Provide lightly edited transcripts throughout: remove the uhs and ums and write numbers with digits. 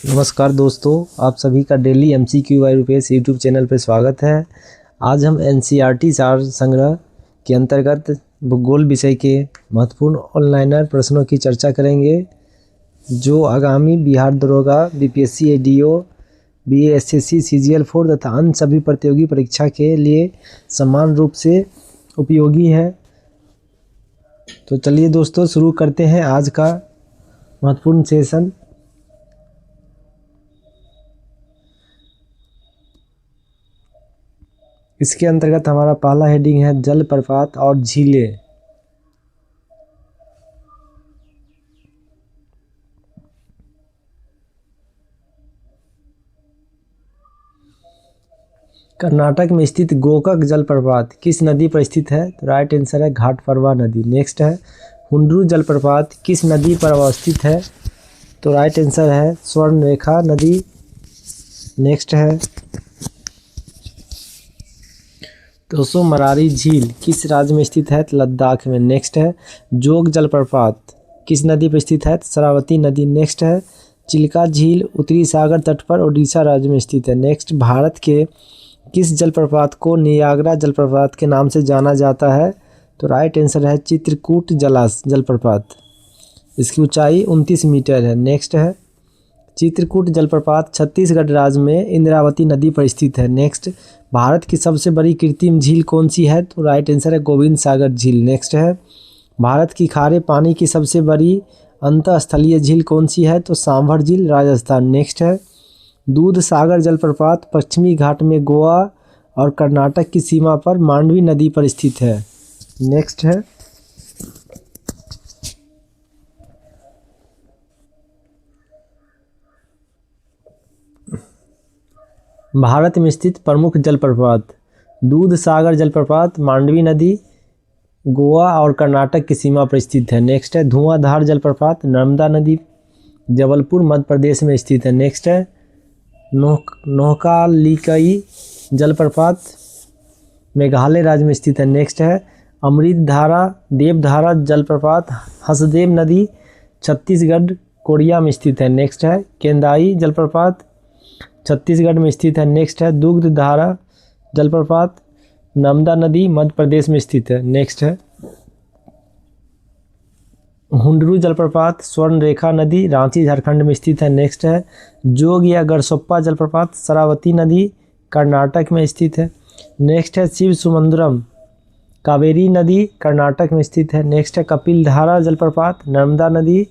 नमस्कार दोस्तों, आप सभी का daily MCQ by Rupesh YouTube channel पर स्वागत है। आज हम NCERT सार संग्रह के अंतर्गत भूगोल विषय के महत्वपूर्ण ऑनलाइनर प्रश्नों की चर्चा करेंगे, जो आगामी बिहार दरोगा, BPSC ADO, BA SSC CGL 4 तथा अन्य सभी प्रतियोगी परीक्षा के लिए समान रूप से उपयोगी है। तो चलिए दोस्तों, शुरू करते हैं आज का महत्वपूर्ण सेशन। इसके अंतर्गत हमारा पहला हेडिंग है जलप्रपात और झीलें। कर्नाटक में स्थित गोकक जलप्रपात किस नदी पर स्थित है? तो राइट आंसर है घाटप्रभा नदी। नेक्स्ट है हुंड्रू जलप्रपात किस नदी पर अवस्थित है? तो राइट आंसर है स्वर्णरेखा नदी। नेक्स्ट है दोस्तों मरारी झील किस राज्य में स्थित है? तो लद्दाख में। नेक्स्ट है जोग जलप्रपात किस नदी पर स्थित है? तो शरावती नदी। नेक्स्ट है चिल्का झील उत्तरी सागर तट पर ओडिशा राज्य में स्थित है। नेक्स्ट भारत के किस जलप्रपात को नियाग्रा जलप्रपात के नाम से जाना जाता है? तो राइट आंसर है चित्रकूट जलप्रपात। इसकी ऊंचाई 29 मीटर है। नेक्स्ट है चित्रकूट जलप्रपात छत्तीसगढ़ राज्य में इंद्रावती नदी पर स्थित है। नेक्स्ट भारत की सबसे बड़ी कृत्रिम झील कौन सी है? तो राइट आंसर है गोविंद सागर झील। नेक्स्ट है भारत की खारे पानी की सबसे बड़ी अंतःस्थलीय झील कौन सी है? तो सांभर झील राजस्थान। नेक्स्ट है दूध सागर जलप्रपात पश्चिमी घाट में गोवा और कर्नाटक की सीमा पर मांडवी नदी पर स्थित है। नेक्स्ट है भारत में स्थित प्रमुख जलप्रपात दूध सागर जलप्रपात मांडवी नदी गोवा और कर्नाटक की सीमा पर स्थित है। नेक्स्ट है धुआंधार जलप्रपात नर्मदा नदी जबलपुर मध्य प्रदेश में स्थित है। नेक्स्ट है नोहकालिकई जलप्रपात मेघालय राज्य में स्थित है। नेक्स्ट है अमृतधारा देवधारा जलप्रपात हसदेव नदी छत्तीसगढ़ कोरिया में स्थित है। नेक्स्ट है केंदाई जलप्रपात छत्तीसगढ़ में स्थित है। नेक्स्ट है दुग्धधारा जलप्रपात नर्मदा नदी मध्य प्रदेश में स्थित है। नेक्स्ट है हुंडरू जलप्रपात स्वर्णरेखा नदी रांची झारखंड में स्थित है। नेक्स्ट है जोग या गरसोप्पा जलप्रपात शरावती नदी कर्नाटक में स्थित है। नेक्स्ट है शिव सुमंदरम कावेरी नदी कर्नाटक में स्थित है। नेक्स्ट है कपिलधारा जलप्रपात नर्मदा नदी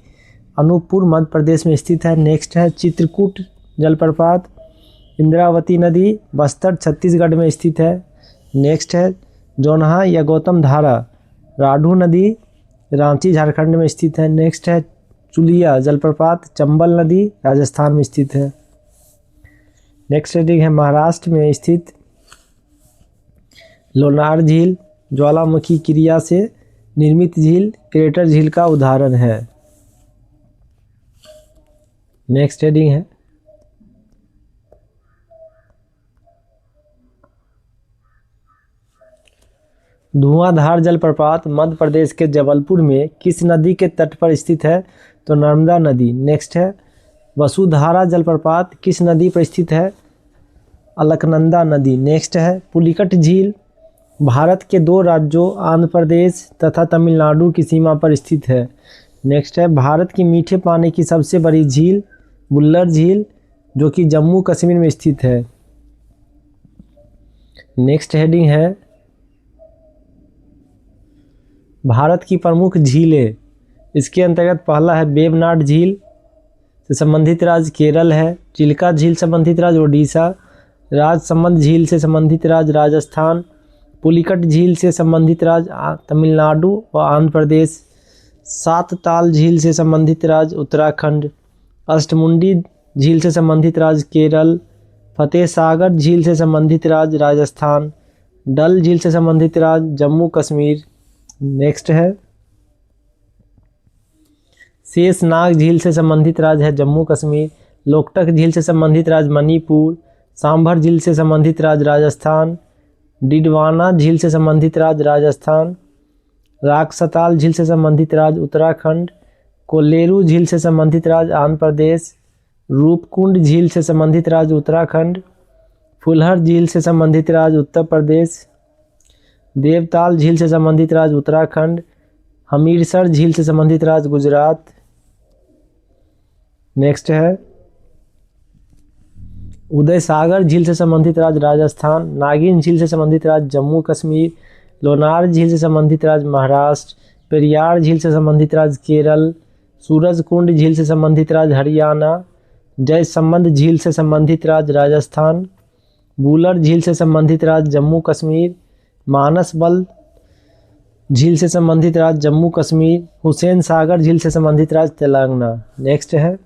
अनूपपुर मध्य प्रदेश में स्थित है। नेक्स्ट है चित्रकूट जलप्रपात इंद्रावती नदी बस्तर छत्तीसगढ़ में स्थित है। नेक्स्ट है जोन्हा या गौतम धारा राढ़ू नदी रांची झारखंड में स्थित है। नेक्स्ट है चुलिया जलप्रपात चंबल नदी राजस्थान में स्थित है। नेक्स्ट हेडिंग है महाराष्ट्र में स्थित लोनार झील ज्वालामुखी क्रिया से निर्मित झील क्रेटर झील का उदाहरण है। नेक्स्ट हेडिंग है धुआंधार जलप्रपात मध्य प्रदेश के जबलपुर में किस नदी के तट पर स्थित है? तो नर्मदा नदी। नेक्स्ट है वसुधारा जलप्रपात किस नदी पर स्थित है? अलकनंदा नदी। नेक्स्ट है पुलिकट झील भारत के दो राज्यों आंध्र प्रदेश तथा तमिलनाडु की सीमा पर स्थित है। नेक्स्ट है भारत की मीठे पानी की सबसे बड़ी झील बुल्लर झील जो कि जम्मू कश्मीर में स्थित है। नेक्स्ट हेडिंग है भारत की प्रमुख झीलें। इसके अंतर्गत पहला है वेबनाड झील से संबंधित राज्य केरल है। चिल्का झील संबंधित राज्य ओडिशा। राजसमंद झील से संबंधित राज्य राजस्थान। पुलिकट झील से संबंधित राज्य तमिलनाडु व आंध्र प्रदेश। सात ताल झील से संबंधित राज्य उत्तराखंड। अष्टमुंडी झील से संबंधित राज्य केरल। फतेह सागर झील से संबंधित राज्य राजस्थान। डल झील से संबंधित राज्य जम्मू कश्मीर। नेक्स्ट है शेषनाग झील से संबंधित राज्य है जम्मू कश्मीर। लोकटक झील से संबंधित राज्य मणिपुर। सांभर झील से संबंधित राज्य राजस्थान। डिडवाना झील से संबंधित राज्य राजस्थान। राक्सताल झील से संबंधित राज्य उत्तराखंड। कोल्लेरू झील से संबंधित राज्य आंध्र प्रदेश। रूपकुंड झील से संबंधित राज्य उत्तराखंड, फुलहर झील से संबंधित राज्य उत्तर प्रदेश, देवताल झील से संबंधित राज्य उत्तराखंड, हमीरसर झील से संबंधित राज्य गुजरात। नेक्स्ट है उदय सागर झील से संबंधित राज्य राजस्थान, नागिन झील से संबंधित राज्य जम्मू कश्मीर, लोनार झील से संबंधित राज्य महाराष्ट्र, पेरियार झील से संबंधित राज्य केरल, सूरजकुंड झील से संबंधित राज्य हरियाणा, जयसंबंध झील से संबंधित राज्य राजस्थान, बूलर झील से संबंधित राज्य जम्मू कश्मीर, मानसबल झील से संबंधित राज्य जम्मू कश्मीर, हुसैन सागर झील से संबंधित राज्य तेलंगाना। नेक्स्ट है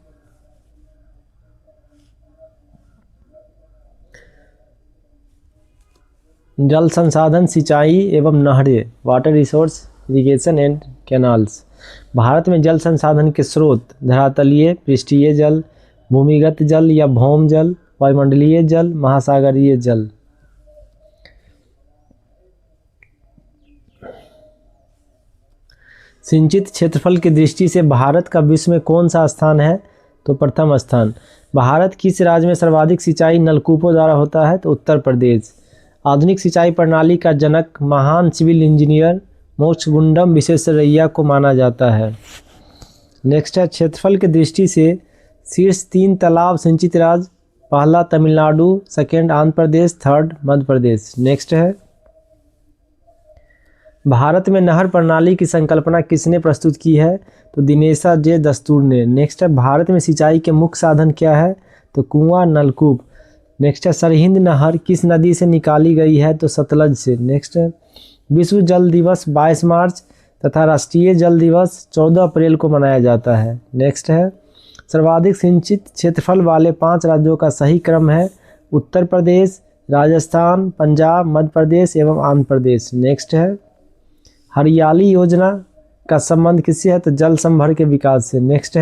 जल संसाधन, सिंचाई एवं नहरें, water resource, irrigation and canals. Bharat में जल संसाधन के स्रोत धरातलीय, पृष्ठीय जल, भूमिगत जल या भौम जल, वायुमंडलीय जल, महासागरीय जल। सिंचित क्षेत्रफल की दृष्टि से भारत का विश्व में कौन सा स्थान है? तो प्रथम स्थान। भारत किस राज्य में सर्वाधिक सिंचाई नलकूपों द्वारा होता है? तो उत्तर प्रदेश। आधुनिक सिंचाई प्रणाली का जनक महान सिविल इंजीनियर मोक्षगुंडम विश्वेश्वरैया को माना जाता है। नेक्स्ट है क्षेत्रफल की दृष्टि से शीर्ष 3 तालाब सिंचित राज्य, पहला Tamil Nadu, second Andhra Pradesh, third Madhya Pradesh. Next है भारत में नहर प्रणाली की संकल्पना किसने प्रस्तुत की है? तो दिनेशा जे दस्तूर ने। नेक्स्ट है भारत में सिंचाई के मुख्य साधन क्या है? तो कुआं, नलकूप। नेक्स्ट है सरहिंद नहर किस नदी से निकाली गई है? तो सतलज से। नेक्स्ट है विश्व जल दिवस 22 मार्च तथा राष्ट्रीय जल दिवस 14 अप्रैल को मनाया जाता है। नेक्स्ट है सर्वाधिक सिंचित क्षेत्रफल वाले 5 राज्यों का सही क्रम है उत्तर प्रदेश, राजस्थान, पंजाब, मध्य प्रदेश एवं आंध्र प्रदेश। नेक्स्ट है हरियाली योजना का संबंध किससे है? तो जल संभर के विकास से। नेक्स्ट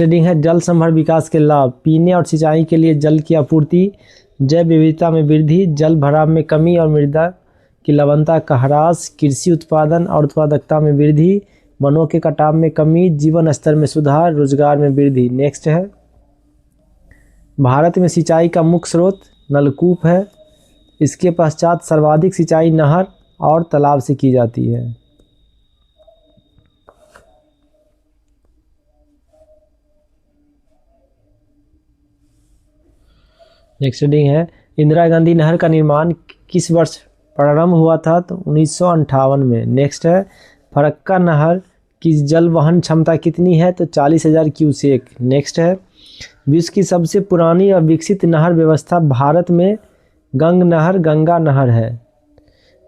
हेडिंग है जल संभर विकास के लाभ, पीने और सिंचाई के लिए जल की आपूर्ति, जैव विविधता में वृद्धि, जल भराव में कमी और मृदा की लवणता का ह्रास, कृषि उत्पादन और उत्पादकता में वृद्धि, वनों के कटाव में कमी, जीवन स्तर में सुधार, रोजगार में वृद्धि। नेक्स्ट है भारत में सिंचाई का मुख्य स्रोत नलकूप है। इसके पश्चात सर्वाधिक सिंचाई नहर और तालाब से की जाती है। नेक्स्ट हेडिंग है इंदिरा गांधी नहर का निर्माण किस वर्ष प्रारंभ हुआ था? तो 1958 में। नेक्स्ट है फरक्का नहर की जल वहन क्षमता कितनी है? तो 40,000 क्यूसेक। नेक्स्ट है विश्व की सबसे पुरानी और विकसित नहर व्यवस्था भारत में गंगा नहर है।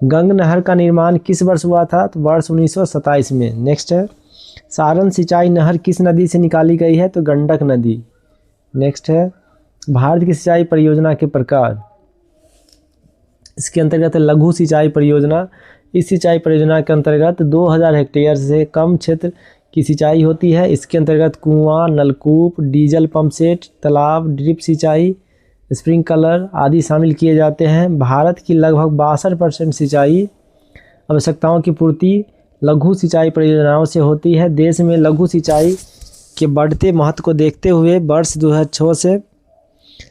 गंग नहर का निर्माण किस वर्ष हुआ था? तो वर्ष 1927 में। नेक्स्ट है सारण सिंचाई नहर किस नदी से निकाली गई है? तो गंडक नदी। नेक्स्ट है भारत की सिंचाई परियोजना के प्रकार, इसके अंतर्गत लघु सिंचाई परियोजना। इस सिंचाई परियोजना के अंतर्गत 2000 हेक्टेयर से कम क्षेत्र की सिंचाई होती है। इसके अंतर्गत कुआं, नलकूप, डीजल पंप सेट, तालाब, ड्रिप सिंचाई, स्प्रिंकलर आदि शामिल किए जाते हैं। भारत की लगभग 62% सिंचाई आवश्यकताओं की पूर्ति लघु सिंचाई परियोजनाओं से होती है। देश में लघु सिंचाई के बढ़ते महत्व को देखते हुए वर्ष 2006 से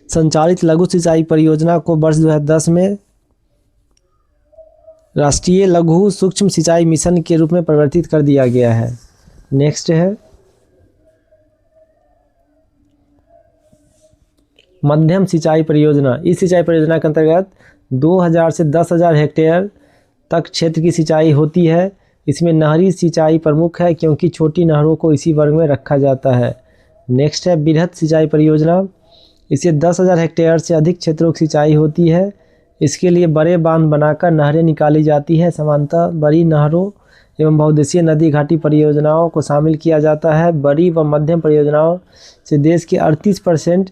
संचालित लघु सिंचाई परियोजना को वर्ष 2010 में राष्ट्रीय लघु सूक्ष्म सिंचाई मिशन के रूप में परिवर्तित कर दिया गया है। नेक्स्ट है मध्यम सिंचाई परियोजना। इस सिंचाई परियोजना के अंतर्गत 2000 से 10,000 हेक्टेयर तक क्षेत्र की सिंचाई होती है। इसमें नहरी सिंचाई प्रमुख है क्योंकि छोटी नहरों को इसी वर्ग में रखा जाता है। नेक्स्ट है बृहद सिंचाई परियोजना। इसे 10,000 हेक्टेयर से अधिक क्षेत्रों की सिंचाई होती है। इसके लिए बड़े बांध बनाकर नहरें निकाली जाती है। सामान्यतः बड़ी नहरों एवं बहुउद्देशीय नदी घाटी परियोजनाओं को शामिल किया जाता है। बड़ी व मध्यम परियोजनाओं से देश के 38%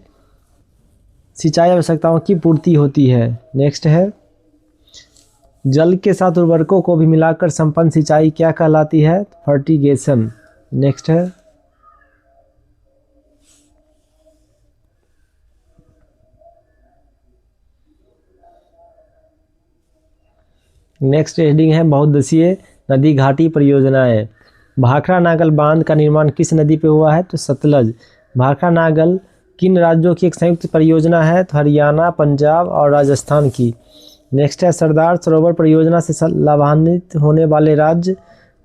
सिंचाई आवश्यकताओं की पूर्ति होती है। नेक्स्ट है जल के साथ उर्वरकों को भी मिलाकर संपन्न सिंचाई क्या कहलाती है? फर्टिगेशन। नेक्स्ट है नेक्स्ट हेडिंग है बहुउद्देशीय नदी घाटी परियोजनाएं। भाखड़ा नागल बांध का निर्माण किस नदी पे हुआ है? तो सतलज। भाखड़ा नागल किन राज्यों की एक संयुक्त परियोजना है? तो हरियाणा, पंजाब और राजस्थान की। नेक्स्ट है सरदार सरोवर परियोजना से लाभान्वित होने वाले राज्य?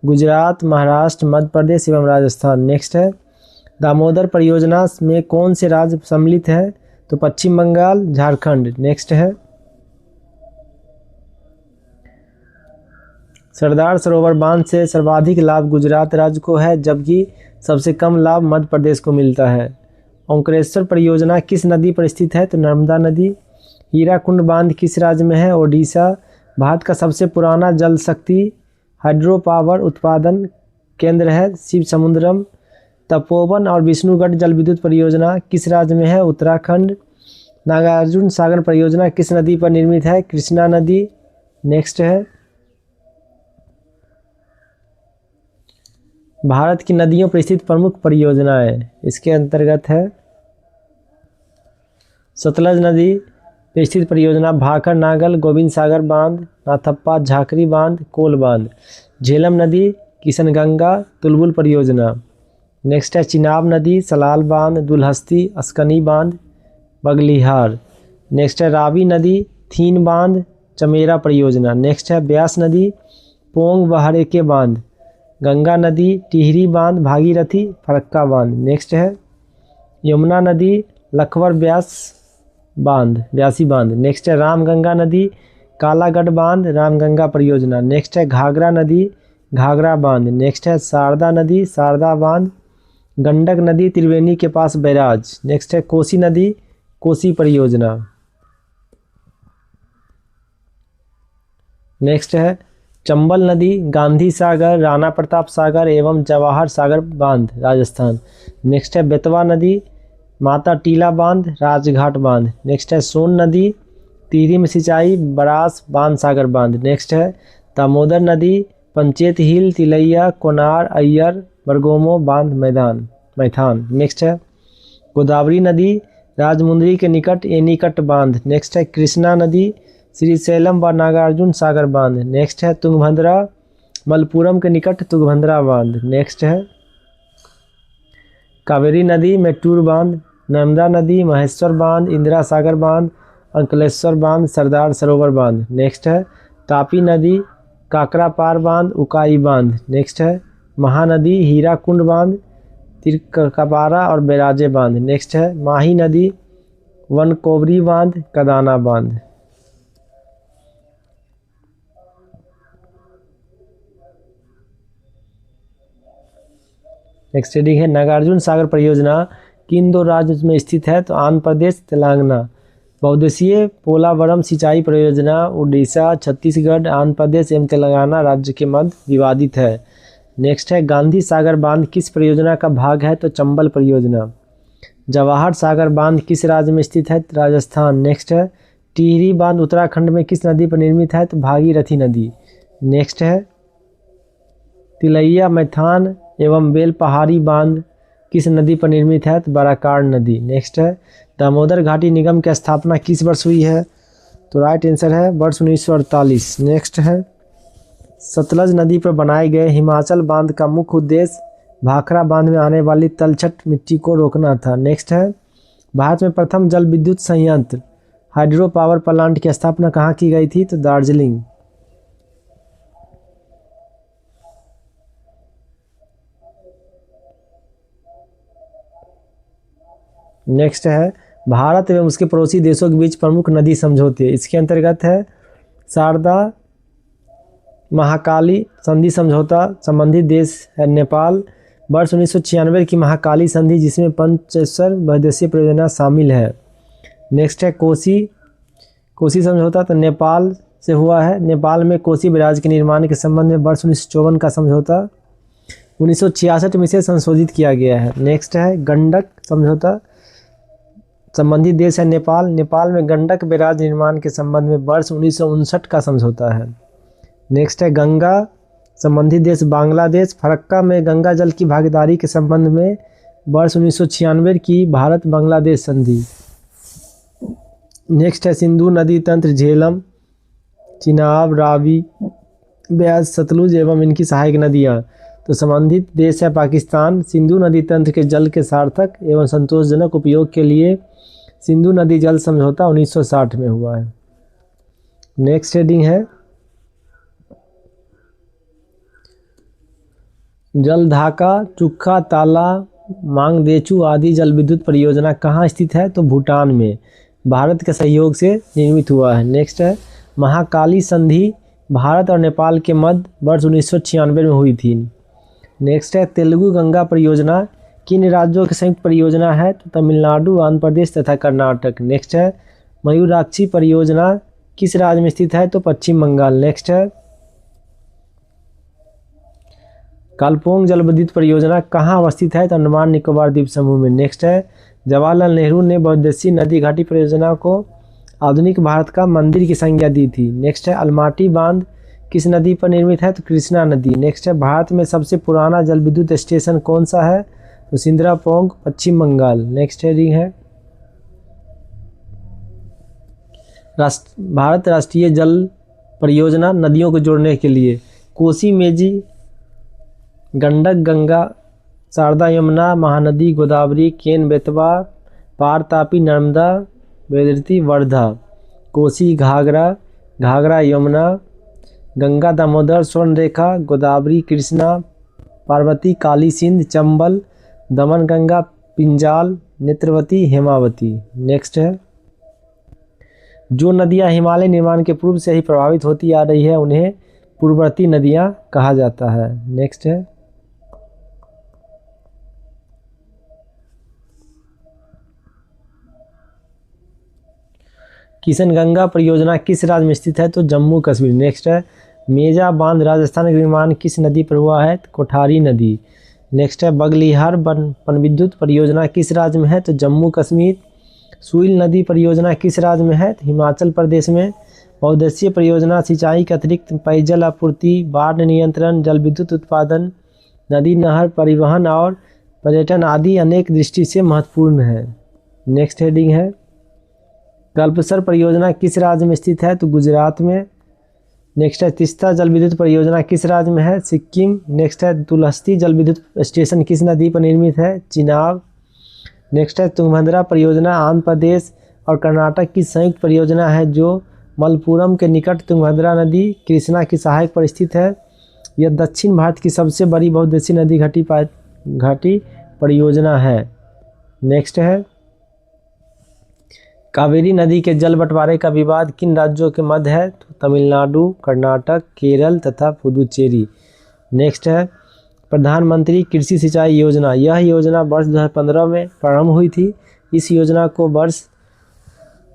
गुजरात, महाराष्ट्र, मध्य प्रदेश एवं राजस्थान। नेक्स्ट है दामोदर परियोजना में कौन से राज्य सम्मिलित है? तो पश्चिम बंगाल, झारखंड। नेक्स्ट है सरदार सरोवर बांध से सर्वाधिक लाभ गुजरात राज्य को है, जबकि सबसे कम लाभ मध्य प्रदेश को मिलता है। ओंकारेश्वर परियोजना किस नदी पर स्थित है? तो नर्मदा नदी। हीराकुंड बांध किस राज्य में है? ओडिशा। भारत का सबसे पुराना जल शक्ति हाइड्रो पावर उत्पादन केंद्र है शिव समुद्रम। तपोवन और विष्णुगढ़ जल विद्युत परियोजना किस राज्य में है? उत्तराखंड। नागार्जुन सागर परियोजना किस नदी पर निर्मित है? कृष्णा नदी। नेक्स्ट है भारत की नदियों पर स्थित प्रमुख परियोजनाएं, इसके अंतर्गत है सतलज नदी पर स्थित परियोजना भाखड़ नागल, गोविंद सागर बांध, नाथप्पा झाकरी बांध, कोल बांध। झेलम नदी, किशनगंगा, तुलबुल परियोजना। नेक्स्ट है चिनाब नदी, सलाल बांध, दुलहस्ती, अस्कनी बांध, बगलिहार। नेक्स्ट है रावी नदी, थीन बांध, चमेरा परियोजना। नेक्स्ट है ब्यास नदी, पोंग बहरेके बांध। गंगा नदी, टिहरी बांध, भागीरथी, फरक्का बांध। नेक्स्ट है यमुना नदी, लखवर ब्यासी बांध। नेक्स्ट है रामगंगा नदी, कालागढ़ बांध, रामगंगा परियोजना। नेक्स्ट है घाघरा नदी, घाघरा बांध। नेक्स्ट है शारदा नदी, शारदा बांध। गंडक नदी, त्रिवेणी के पास बैराज। नेक्स्ट है कोसी नदी, कोसी परियोजना। नेक्स्ट है चंबल नदी, गांधी सागर, राणा प्रताप सागर एवं जवाहर सागर बांध, राजस्थान। नेक्स्ट है बेतवा नदी, माता टीला बांध, राजघाट बांध। नेक्स्ट है सोन नदी, टिहरी में सिंचाई, बरास बांध, सागर बांध। नेक्स्ट है दामोदर नदी, पंचेत हिल, तिलैया, कोनार, अय्यर, बरगोमो बांध, मैथान। नेक्स्ट है गोदावरी नदी, राजमुंदरी के निकट एनीकट बांध। नेक्स्ट है कृष्णा नदी, श्रीशैलम व नागार्जुन सागर बांध। नेक्स्ट है तुंगभद्रा, मलपुरम के निकट तुंगभद्रा बांध। नेक्स्ट है कावेरी नदी, मेट्टूर बांध। नर्मदा नदी, महेश्वर बांध, इंदिरा सागर बांध, अंकलेश्वर बांध, सरदार सरोवर बांध। नेक्स्ट है तापी नदी, काकरापार बांध, उकाई बांध। नेक्स्ट है महानदी, हीराकुंड बांध, तिरकपारा और बैराजे बांध। नेक्स्ट है माही नदी, वनकोवरी बांध, कदाना बांध। नेक्स्ट हेडिंग है नागार्जुन सागर परियोजना किन दो राज्यों में स्थित है? तो आंध्र प्रदेश, तेलंगाना। बहुउद्देशीय पोलावरम सिंचाई परियोजना उड़ीसा, छत्तीसगढ़, आंध्र प्रदेश एवं तेलंगाना राज्य के मध्य विवादित है। नेक्स्ट है गांधी सागर बांध किस परियोजना का भाग है? तो चंबल परियोजना। जवाहर सागर बांध किस राज्य में स्थित है? राजस्थान। नेक्स्ट है टिहरी बांध उत्तराखंड में किस नदी पर निर्मित है? तो भागीरथी नदी। नेक्स्ट है तिलैया, मैथान एवं बेलपहाड़ी बांध किस नदी पर निर्मित है? तो बराकार नदी। नेक्स्ट है दामोदर घाटी निगम की स्थापना किस वर्ष हुई है? तो राइट आंसर है वर्ष 1948। नेक्स्ट है सतलज नदी पर बनाए गए हिमाचल बांध का मुख्य उद्देश्य भाखड़ा बांध में आने वाली तलछट मिट्टी को रोकना था। नेक्स्ट है भारत में प्रथम जल विद्युत संयंत्र हाइड्रो पावर प्लांट की स्थापना कहाँ की गई थी? तो दार्जिलिंग। नेक्स्ट है भारत एवं उसके पड़ोसी देशों के बीच प्रमुख नदी समझौते, इसके अंतर्गत है शारदा महाकाली संधि समझौता। संबंधित देश है नेपाल। वर्ष 1996 की महाकाली संधि जिसमें 75 बहुउद्देशीय परियोजना शामिल है। नेक्स्ट है कोसी समझौता, तो नेपाल से हुआ है। नेपाल में कोसी बैराज के निर्माण के संबंध में वर्ष 1954 का समझौता 1966 में से संशोधित किया गया है। नेक्स्ट है गंडक समझौता। संबंधित देश है नेपाल। नेपाल में गंडक बैराज निर्माण के संबंध में वर्ष 1959 का समझौता है। नेक्स्ट है गंगा। संबंधित देश बांग्लादेश। फरक्का में गंगा जल की भागीदारी के संबंध में वर्ष 1996 की भारत बांग्लादेश संधि। नेक्स्ट है सिंधु नदी तंत्र, झेलम, चिनाब, रावी, ब्यास, सतलुज एवं इनकी सहायक नदियाँ। तो संबंधित देश है पाकिस्तान। सिंधु नदी तंत्र के जल के सार्थक एवं संतोषजनक उपयोग के लिए सिंधु नदी जल समझौता 1960 में हुआ है। नेक्स्ट हेडिंग है जलढाका, चुक्खा, ताला, मांगदेचू आदि जल विद्युत परियोजना कहाँ स्थित है? तो भूटान में भारत के सहयोग से निर्मित हुआ है। नेक्स्ट है महाकाली संधि भारत और नेपाल के मध्य वर्ष 1996 में हुई थी। नेक्स्ट है तेलुगु गंगा परियोजना किन राज्यों की संयुक्त परियोजना है? तो तमिलनाडु, आंध्र प्रदेश तथा कर्नाटक। नेक्स्ट है मयूराक्षी परियोजना किस राज्य में स्थित है? तो पश्चिम बंगाल। नेक्स्ट है कालपोंग जल विद्युत परियोजना कहाँ अवस्थित है? तो अंडमान निकोबार द्वीप समूह में। नेक्स्ट है जवाहरलाल नेहरू ने बहुउद्देशीय नदी घाटी परियोजना को आधुनिक भारत का मंदिर की संज्ञा दी थी। नेक्स्ट है अलमाटी बांध किस नदी पर निर्मित है? तो कृष्णा नदी। नेक्स्ट है भारत में सबसे पुराना जल विद्युत स्टेशन कौन सा है? तो सिंद्रापोंग, पश्चिम बंगाल। नेक्स्ट हेडिंग है भारत राष्ट्रीय जल परियोजना नदियों को जोड़ने के लिए कोसी, मेजी, गंडक, गंगा, शारदा, यमुना, महानदी, गोदावरी, केन, बेतवा, पार, तापी, नर्मदा, वेदवती, वर्धा। कोसी, घाघरा, घाघरा, यमुना, गंगा, दामोदर, स्वर्णरेखा, गोदावरी, कृष्णा, पार्वती, काली सिंध, चंबल, दमन गंगा, पिंजाल, नेत्रवती, हेमावती। नेक्स्ट है जो नदियां हिमालय निर्माण के पूर्व से ही प्रभावित होती आ रही है उन्हें पूर्ववर्ती नदियां कहा जाता है। नेक्स्ट है किशनगंगा परियोजना किस राज्य में स्थित है? तो जम्मू कश्मीर। नेक्स्ट है मेजा बांध राजस्थान का निर्माण किस नदी पर हुआ है? तो कोठारी नदी। नेक्स्ट है बगलिहार पनविद्युत परियोजना किस राज्य में है? तो जम्मू कश्मीर। सुइल नदी परियोजना किस राज्य में है? तो हिमाचल प्रदेश में। बहुउद्देशीय परियोजना सिंचाई के अतिरिक्त पेयजल आपूर्ति, बाढ़ नियंत्रण, जल विद्युत उत्पादन, नदी नहर परिवहन और पर्यटन आदि अनेक दृष्टि से महत्वपूर्ण है। नेक्स्ट हेडिंग है गल्फसर परियोजना किस राज्य में स्थित है? तो गुजरात में। नेक्स्ट है तीस्ता जल विद्युत परियोजना किस राज्य में है? सिक्किम। नेक्स्ट है दुलहस्ती जल विद्युत स्टेशन किस नदी पर निर्मित है? चिनाब। नेक्स्ट है तुंगभद्रा परियोजना आंध्र प्रदेश और कर्नाटक की संयुक्त परियोजना है जो मलप्पुरम के निकट तुंगभद्रा नदी कृष्णा की सहायक पर स्थित है। यह दक्षिण भारत की सबसे बड़ी बहुउद्देशीय नदी घाटी परियोजना है। नेक्स्ट है कावेरी नदी के जल बंटवारे का विवाद किन राज्यों के मध्य है? तो तमिलनाडु, कर्नाटक, केरल तथा पुदुचेरी। नेक्स्ट है प्रधानमंत्री कृषि सिंचाई योजना। यह योजना वर्ष 2015 में प्रारंभ हुई थी। इस योजना को वर्ष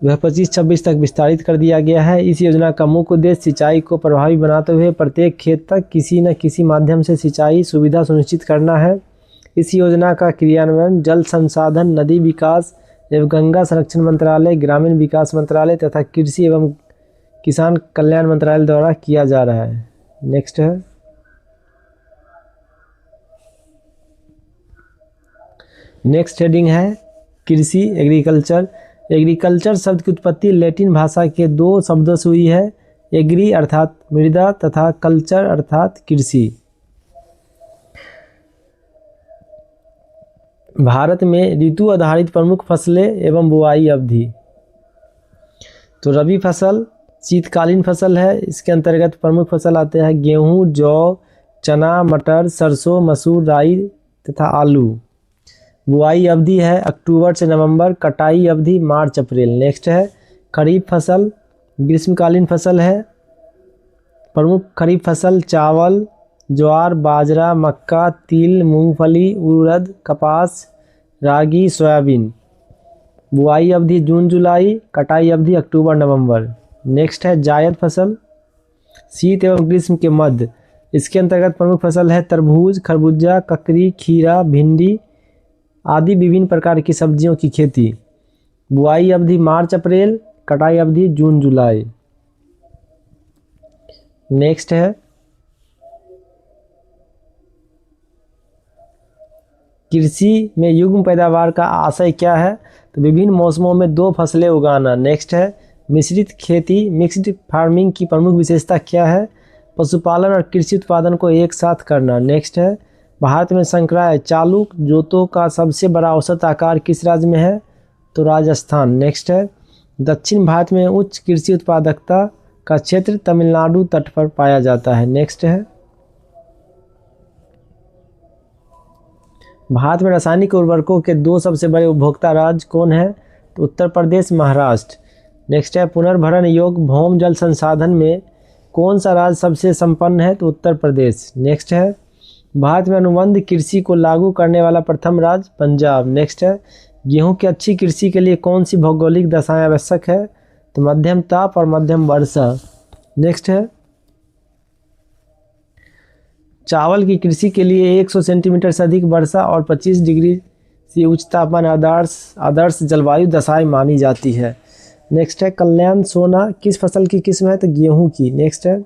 2025-26 तक विस्तारित कर दिया गया है। इस योजना का मुख्य उद्देश्य सिंचाई को प्रभावी बनाते हुए प्रत्येक खेत तक किसी न किसी माध्यम से सिंचाई सुविधा सुनिश्चित करना है। इस योजना का क्रियान्वयन जल संसाधन, नदी विकास एवं गंगा संरक्षण मंत्रालय, ग्रामीण विकास मंत्रालय तथा कृषि एवं किसान कल्याण मंत्रालय द्वारा किया जा रहा है। नेक्स्ट है नेक्स्ट हेडिंग है कृषि एग्रीकल्चर। एग्रीकल्चर शब्द की उत्पत्ति लैटिन भाषा के दो शब्दों से हुई है, एग्री अर्थात मृदा तथा कल्चर अर्थात कृषि। भारत में ऋतु आधारित प्रमुख फसलें एवं बुआई अवधि। तो रबी फसल शीतकालीन फसल है। इसके अंतर्गत प्रमुख फसल आते हैं गेहूं, जौ, चना, मटर, सरसों, मसूर, राई तथा आलू। बुआई अवधि है अक्टूबर से नवंबर, कटाई अवधि मार्च अप्रैल। नेक्स्ट है खरीफ फसल ग्रीष्मकालीन फसल है। प्रमुख खरीफ फसल चावल, ज्वार, बाजरा, मक्का, तिल, मूंगफली, उड़द, कपास, रागी, सोयाबीन। बुआई अवधि जून जुलाई, कटाई अवधि अक्टूबर नवंबर। नेक्स्ट है जायद फसल शीत एवं ग्रीष्म के मध्य। इसके अंतर्गत प्रमुख फसल है तरबूज, खरबूजा, ककड़ी, खीरा, भिंडी आदि विभिन्न प्रकार की सब्जियों की खेती। बुआई अवधि मार्च अप्रैल, कटाई अवधि जून जुलाई। नेक्स्ट है कृषि में युग्म पैदावार का आशय क्या है? तो विभिन्न मौसमों में दो फसलें उगाना। नेक्स्ट है मिश्रित खेती मिक्स्ड फार्मिंग की प्रमुख विशेषता क्या है? पशुपालन और कृषि उत्पादन को एक साथ करना। नेक्स्ट है भारत में संक्राय चालू जोतों का सबसे बड़ा औसत आकार किस राज्य में है? तो राजस्थान। नेक्स्ट है दक्षिण भारत में उच्च कृषि उत्पादकता का क्षेत्र तमिलनाडु तट पर पाया जाता है। नेक्स्ट है भारत में रासायनिक उर्वरकों के 2 सबसे बड़े उपभोक्ता राज्य कौन है? तो उत्तर प्रदेश, महाराष्ट्र। नेक्स्ट है पुनर्भरण योग्य भौम जल संसाधन में कौन सा राज्य सबसे संपन्न है? तो उत्तर प्रदेश। नेक्स्ट है भारत में अनुबंध कृषि को लागू करने वाला प्रथम राज्य पंजाब। नेक्स्ट है गेहूं की अच्छी कृषि के लिए कौन सी भौगोलिक दशाएं आवश्यक है? तो मध्यम ताप और मध्यम वर्षा। नेक्स्ट है चावल की कृषि के लिए 100 सेंटीमीटर से अधिक वर्षा और 25 डिग्री से उच्च तापमान आदर्श जलवायु दशाएं मानी जाती है। नेक्स्ट है कल्याण सोना किस फसल की किस्म है? तो गेहूं की। नेक्स्ट है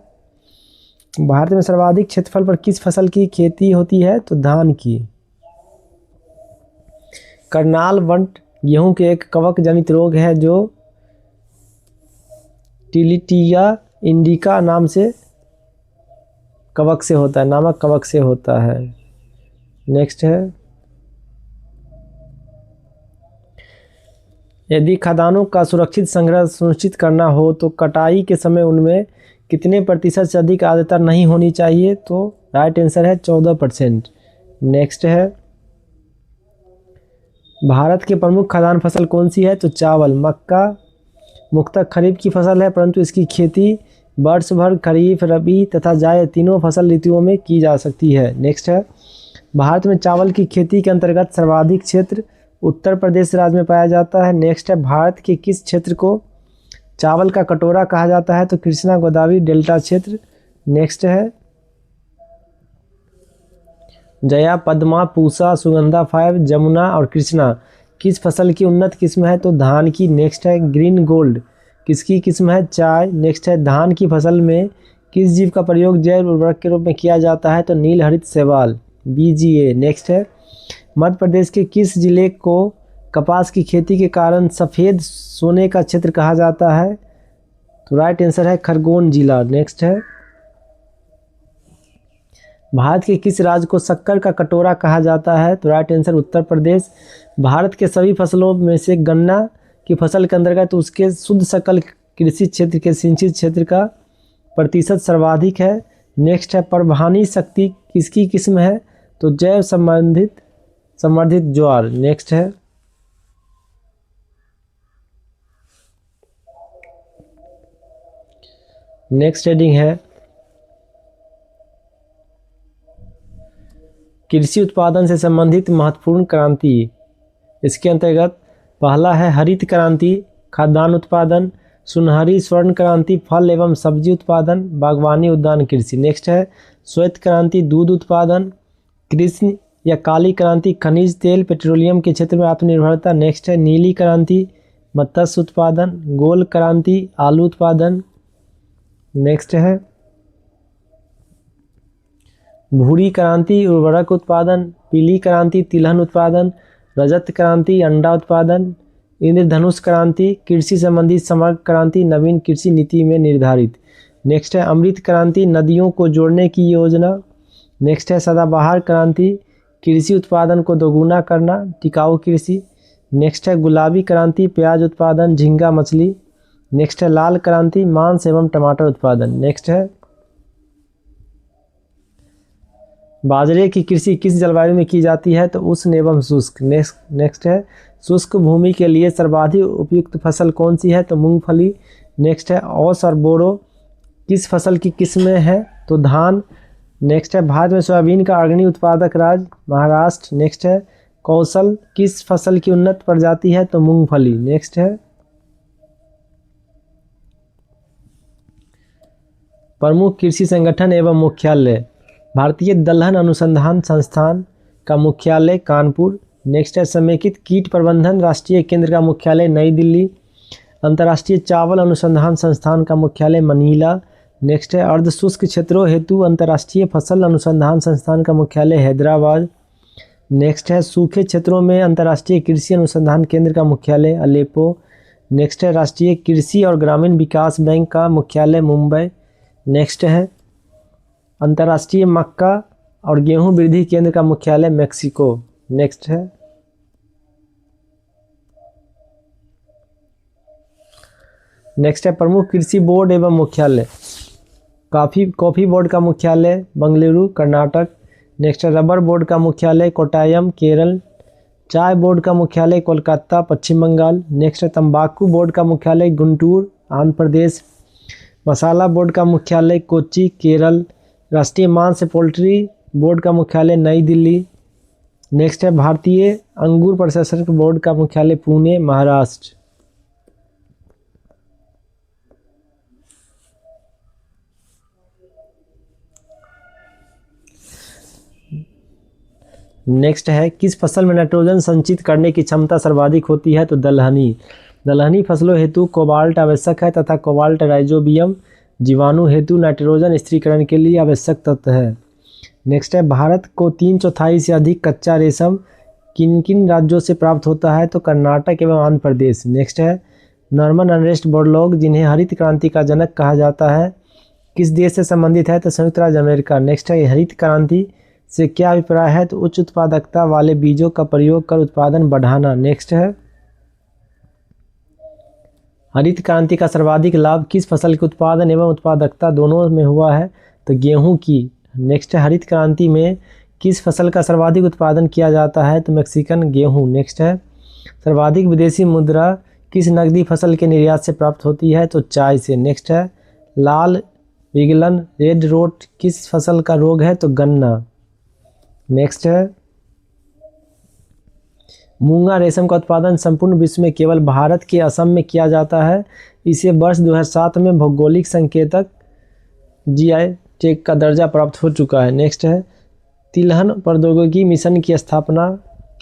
भारत में सर्वाधिक क्षेत्रफल पर किस फसल की खेती होती है? तो धान की। करनाल वंट गेहूं के एक कवक जनित रोग है जो टिलिटिया इंडिका नाम से कवक से होता है, नामक कवक से होता है। नेक्स्ट है यदि खाद्यान्नों का सुरक्षित संग्रह सुनिश्चित करना हो तो कटाई के समय उनमें कितने प्रतिशत से अधिक आर्द्रता नहीं होनी चाहिए? तो राइट आंसर है 14%। नेक्स्ट है भारत की प्रमुख खाद्यान्न फसल कौन सी है? तो चावल। मक्का मुख्यतः खरीफ की फसल है परंतु इसकी खेती वर्ष भर खरीफ, रबी तथा जायद तीनों फसल ऋतुओं में की जा सकती है। नेक्स्ट है भारत में चावल की खेती के अंतर्गत सर्वाधिक क्षेत्र उत्तर प्रदेश राज्य में पाया जाता है। नेक्स्ट है भारत के किस क्षेत्र को चावल का कटोरा कहा जाता है? तो कृष्णा गोदावरी डेल्टा क्षेत्र। नेक्स्ट है जया, पद्मा, पूसा, सुगंधा 5, जमुना और कृष्णा किस फसल की उन्नत किस्म है? तो धान की। नेक्स्ट है ग्रीन गोल्ड किसकी किस्म है? चाय। नेक्स्ट है धान की फसल में किस जीव का प्रयोग जैव उर्वरक के रूप में किया जाता है? तो नील हरित शैवाल BGA। नेक्स्ट है मध्य प्रदेश के किस जिले को कपास की खेती के कारण सफ़ेद सोने का क्षेत्र कहा जाता है? तो राइट आंसर है खरगोन जिला। नेक्स्ट है भारत के किस राज्य को शक्कर का कटोरा कहा जाता है? तो राइट आंसर उत्तर प्रदेश। भारत के सभी फसलों में से गन्ना की फसल के अंतर्गत उसके शुद्ध सकल कृषि क्षेत्र के सिंचित क्षेत्र का प्रतिशत सर्वाधिक है। नेक्स्ट है परभानी शक्ति किसकी किस्म है? तो जैव संवर्धित ज्वार। नेक्स्ट है नेक्स्ट हेडिंग है कृषि उत्पादन से संबंधित महत्वपूर्ण क्रांति। इसके अंतर्गत पहला है हरित क्रांति, खाद्यान्न उत्पादन, सुनहरी स्वर्ण क्रांति, फल एवं सब्जी उत्पादन, बागवानी उद्यान कृषि। नेक्स्ट है श्वेत क्रांति, दूध उत्पादन, कृषि या काली क्रांति, खनिज तेल पेट्रोलियम के क्षेत्र में आत्मनिर्भरता। नेक्स्ट है नीली क्रांति, मत्स्य उत्पादन, गोल क्रांति, आलू उत्पादन। नेक्स्ट है भूरी क्रांति, उर्वरक उत्पादन, पीली क्रांति, तिलहन उत्पादन, रजत क्रांति, अंडा उत्पादन, इंद्रधनुष क्रांति, कृषि संबंधी समग्र क्रांति नवीन कृषि नीति में निर्धारित। नेक्स्ट है अमृत क्रांति, नदियों को जोड़ने की योजना। नेक्स्ट है सदाबहार क्रांति, कृषि उत्पादन को दोगुना करना, टिकाऊ कृषि। नेक्स्ट है गुलाबी क्रांति, प्याज उत्पादन, झींगा मछली। नेक्स्ट है लाल क्रांति, मांस एवं टमाटर उत्पादन। नेक्स्ट है बाजरे की कृषि किस जलवायु में की जाती है? तो उष्ण एवं शुष्क। नेक्स्ट है शुष्क भूमि के लिए सर्वाधिक उपयुक्त फसल कौन सी है? तो मूंगफली। नेक्स्ट है औस और बोरो किस फसल की किस्में है? तो धान। नेक्स्ट है भारत में सोयाबीन का अग्रणी उत्पादक राज्य महाराष्ट्र। नेक्स्ट है कौशल किस फसल की उन्नत प्रजाति है? तो मूंगफली। नेक्स्ट है प्रमुख कृषि संगठन एवं मुख्यालय। भारतीय दलहन अनुसंधान संस्थान का मुख्यालय कानपुर। नेक्स्ट है समेकित कीट प्रबंधन राष्ट्रीय केंद्र का मुख्यालय नई दिल्ली। अंतर्राष्ट्रीय चावल अनुसंधान संस्थान का मुख्यालय मनीला। नेक्स्ट है अर्ध शुष्क क्षेत्रों हेतु अंतर्राष्ट्रीय फसल अनुसंधान संस्थान का मुख्यालय हैदराबाद। नेक्स्ट है सूखे क्षेत्रों में अंतर्राष्ट्रीय कृषि अनुसंधान केंद्र का मुख्यालय अलेप्पो। नेक्स्ट है राष्ट्रीय कृषि और ग्रामीण विकास बैंक का मुख्यालय मुंबई। नेक्स्ट है अंतर्राष्ट्रीय मक्का और गेहूं वृद्धि केंद्र का मुख्यालय मेक्सिको। नेक्स्ट है प्रमुख कृषि बोर्ड एवं मुख्यालय। कॉफी बोर्ड का मुख्यालय बंगलुरु कर्नाटक। नेक्स्ट है रबर बोर्ड का मुख्यालय कोट्टायम केरल। चाय बोर्ड का मुख्यालय कोलकाता पश्चिम बंगाल। नेक्स्ट है तंबाकू बोर्ड का मुख्यालय गुंटूर आंध्र प्रदेश। मसाला बोर्ड का मुख्यालय कोच्चि केरल। राष्ट्रीय मांस पोल्ट्री बोर्ड का मुख्यालय नई दिल्ली। नेक्स्ट है भारतीय अंगूर प्रसंस्करण बोर्ड का मुख्यालय पुणे महाराष्ट्र। नेक्स्ट है किस फसल में नाइट्रोजन संचित करने की क्षमता सर्वाधिक होती है? तो दलहनी। दलहनी फसलों हेतु कोबाल्ट आवश्यक है तथा कोबाल्ट राइजोबियम जीवाणु हेतु नाइट्रोजन स्थिरीकरण के लिए आवश्यक तत्व है। नेक्स्ट है भारत को 3/4 से अधिक कच्चा रेशम किन किन राज्यों से प्राप्त होता है? तो कर्नाटक एवं आंध्र प्रदेश। नेक्स्ट है नॉर्मन अर्नेस्ट बोरलॉग जिन्हें हरित क्रांति का जनक कहा जाता है किस देश से संबंधित है? तो संयुक्त राज्य अमेरिका। नेक्स्ट है हरित क्रांति से क्या अभिप्राय है? तो उच्च उत्पादकता वाले बीजों का प्रयोग कर उत्पादन बढ़ाना। नेक्स्ट है हरित क्रांति का सर्वाधिक लाभ किस फसल के उत्पादन एवं उत्पादकता दोनों में हुआ है? तो गेहूं की। नेक्स्ट है हरित क्रांति में किस फसल का सर्वाधिक उत्पादन किया जाता है? तो मैक्सिकन गेहूं। नेक्स्ट है सर्वाधिक विदेशी मुद्रा किस नकदी फसल के निर्यात से प्राप्त होती है? तो चाय से। नेक्स्ट है लाल विगलन रेड रोट किस फसल का रोग है? तो गन्ना। नेक्स्ट है मूंगा रेशम का उत्पादन संपूर्ण विश्व में केवल भारत के असम में किया जाता है। इसे वर्ष 2007 में भौगोलिक संकेतक जीआई टैग का दर्जा प्राप्त हो चुका है। नेक्स्ट है तिलहन प्रौद्योगिकी मिशन की स्थापना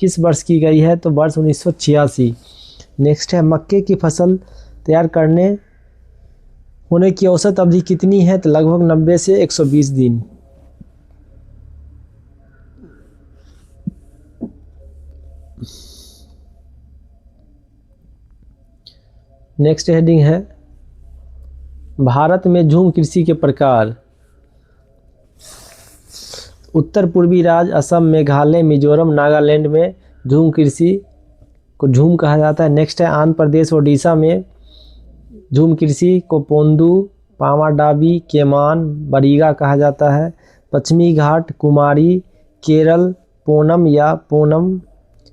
किस वर्ष की गई है? तो वर्ष 1986। नेक्स्ट है मक्के की फसल तैयार करने होने की औसत अवधि कितनी है? तो लगभग 90 से 120 दिन। नेक्स्ट हेडिंग है भारत में झूम कृषि के प्रकार। उत्तर पूर्वी राज्य असम मेघालय मिजोरम नागालैंड में झूम कृषि को झूम कहा जाता है। नेक्स्ट है आंध्र प्रदेश ओडिशा में झूम कृषि को पोंदू पामाडाबी केमान बरीगा कहा जाता है। पश्चिमी घाट कुमारी केरल पोनम या पोनम।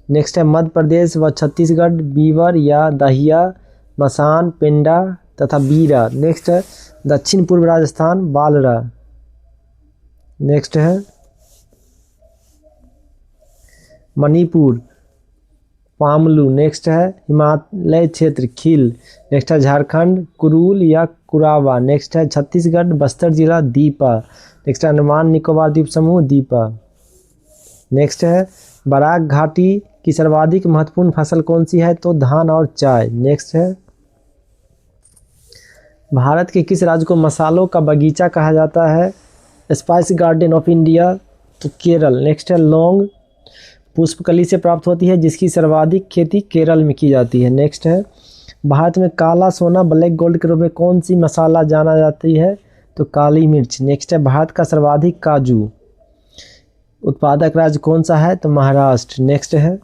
नेक्स्ट है मध्य प्रदेश व छत्तीसगढ़ बीवर या दहिया मसान पेंडा तथा बीरा। नेक्स्ट है दक्षिण पूर्व राजस्थान बालरा। नेक्स्ट है मणिपुर पामलू। नेक्स्ट है हिमालय क्षेत्र खील। नेक्स्ट है झारखंड कुरूल या कुरावा। नेक्स्ट है छत्तीसगढ़ बस्तर जिला दीपा। नेक्स्ट है अंडमान निकोबार द्वीप समूह दीपा। नेक्स्ट है बराक घाटी की सर्वाधिक महत्वपूर्ण फसल कौन सी है? तो धान और चाय। नेक्स्ट है भारत के किस राज्य को मसालों का बगीचा कहा जाता है? Spice garden of India. तो केरल। नेक्स्ट है लौंग पुष्पकली से प्राप्त होती है जिसकी सर्वाधिक खेती केरल में की जाती है। नेक्स्ट है भारत में काला सोना ब्लैक गोल्ड के रूप में कौन सी मसाला जाना जाती है? तो काली मिर्च। नेक्स्ट है भारत का सर्वाधिक काजू उत्पादक राज्य कौन सा है? तो महाराष्ट्र। नेक्स्ट है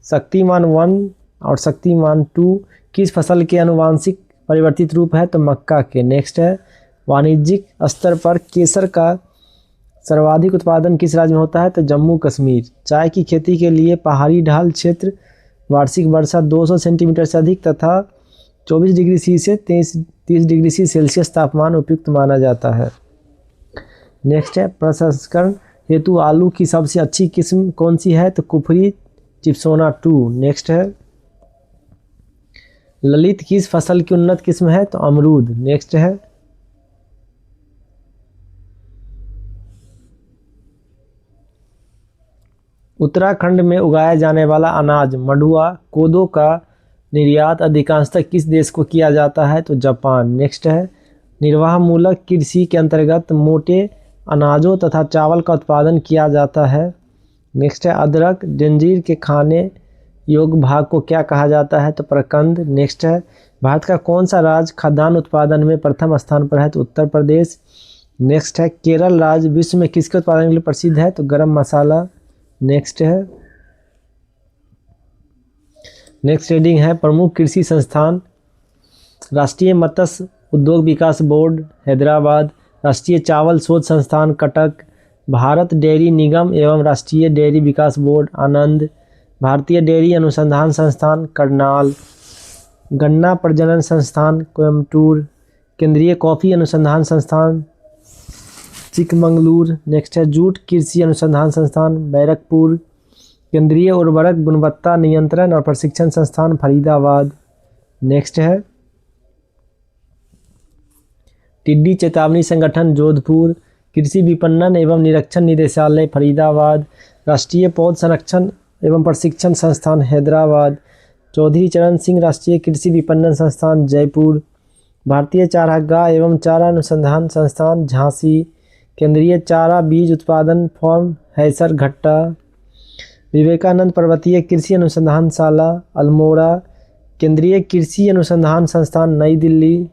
शक्तिमान 1 और शक्तिमान 2 किस फसल के आनुवांशिक परिवर्तित रूप है? तो मक्का के। नेक्स्ट है वाणिज्यिक स्तर पर केसर का सर्वाधिक उत्पादन किस राज्य में होता है? तो जम्मू कश्मीर। चाय की खेती के लिए पहाड़ी ढाल क्षेत्र वार्षिक वर्षा 200 सेंटीमीटर से अधिक तथा 24 डिग्री सी से 30 डिग्री सी सेल्सियस तापमान उपयुक्त माना जाता है। नेक्स्ट है प्रसंस्करण हेतु आलू की सबसे अच्छी किस्म कौन सी है? तो कुफरी चिप्सोना 2। नेक्स्ट है ललित किस फसल की उन्नत किस्म है? तो अमरूद। नेक्स्ट है उत्तराखंड में उगाया जाने वाला अनाज मंडुआ कोदो का निर्यात अधिकांशतः किस देश को किया जाता है? तो जापान। नेक्स्ट है निर्वाह मूलक कृषि के अंतर्गत मोटे अनाजों तथा चावल का उत्पादन किया जाता है। नेक्स्ट है अदरक जंजीर के खाने योग्य भाग को क्या कहा जाता है? तो प्रकंद। नेक्स्ट है भारत का कौन सा राज्य खाद्यान्न उत्पादन में प्रथम स्थान पर है? तो उत्तर प्रदेश। नेक्स्ट है केरल राज्य विश्व में किसके उत्पादन के लिए प्रसिद्ध है? तो गरम मसाला। नेक्स्ट हेडिंग है प्रमुख कृषि संस्थान। राष्ट्रीय मत्स्य उद्योग विकास बोर्ड हैदराबाद, राष्ट्रीय चावल शोध संस्थान कटक, भारत डेयरी निगम एवं राष्ट्रीय डेयरी विकास बोर्ड आनंद, भारतीय डेयरी अनुसंधान संस्थान करनाल, गन्ना प्रजनन संस्थान कोयम्बटूर, केंद्रीय कॉफ़ी अनुसंधान संस्थान चिकमंगलूर। नेक्स्ट है जूट कृषि अनुसंधान संस्थान बैरकपुर, केंद्रीय उर्वरक गुणवत्ता नियंत्रण और प्रशिक्षण संस्थान फरीदाबाद। नेक्स्ट है टिड्डी चेतावनी संगठन जोधपुर, कृषि विपणन एवं निरीक्षण निदेशालय फरीदाबाद, राष्ट्रीय पौध संरक्षण एवं प्रशिक्षण संस्थान हैदराबाद, चौधरी चरण सिंह राष्ट्रीय कृषि विपणन संस्थान जयपुर, भारतीय चारागाह एवं चारा अनुसंधान संस्थान झांसी, केंद्रीय चारा बीज उत्पादन फॉर्म हैसर घट्टा, विवेकानंद पर्वतीय कृषि अनुसंधानशाला अल्मोड़ा, केंद्रीय कृषि अनुसंधान संस्थान नई दिल्ली,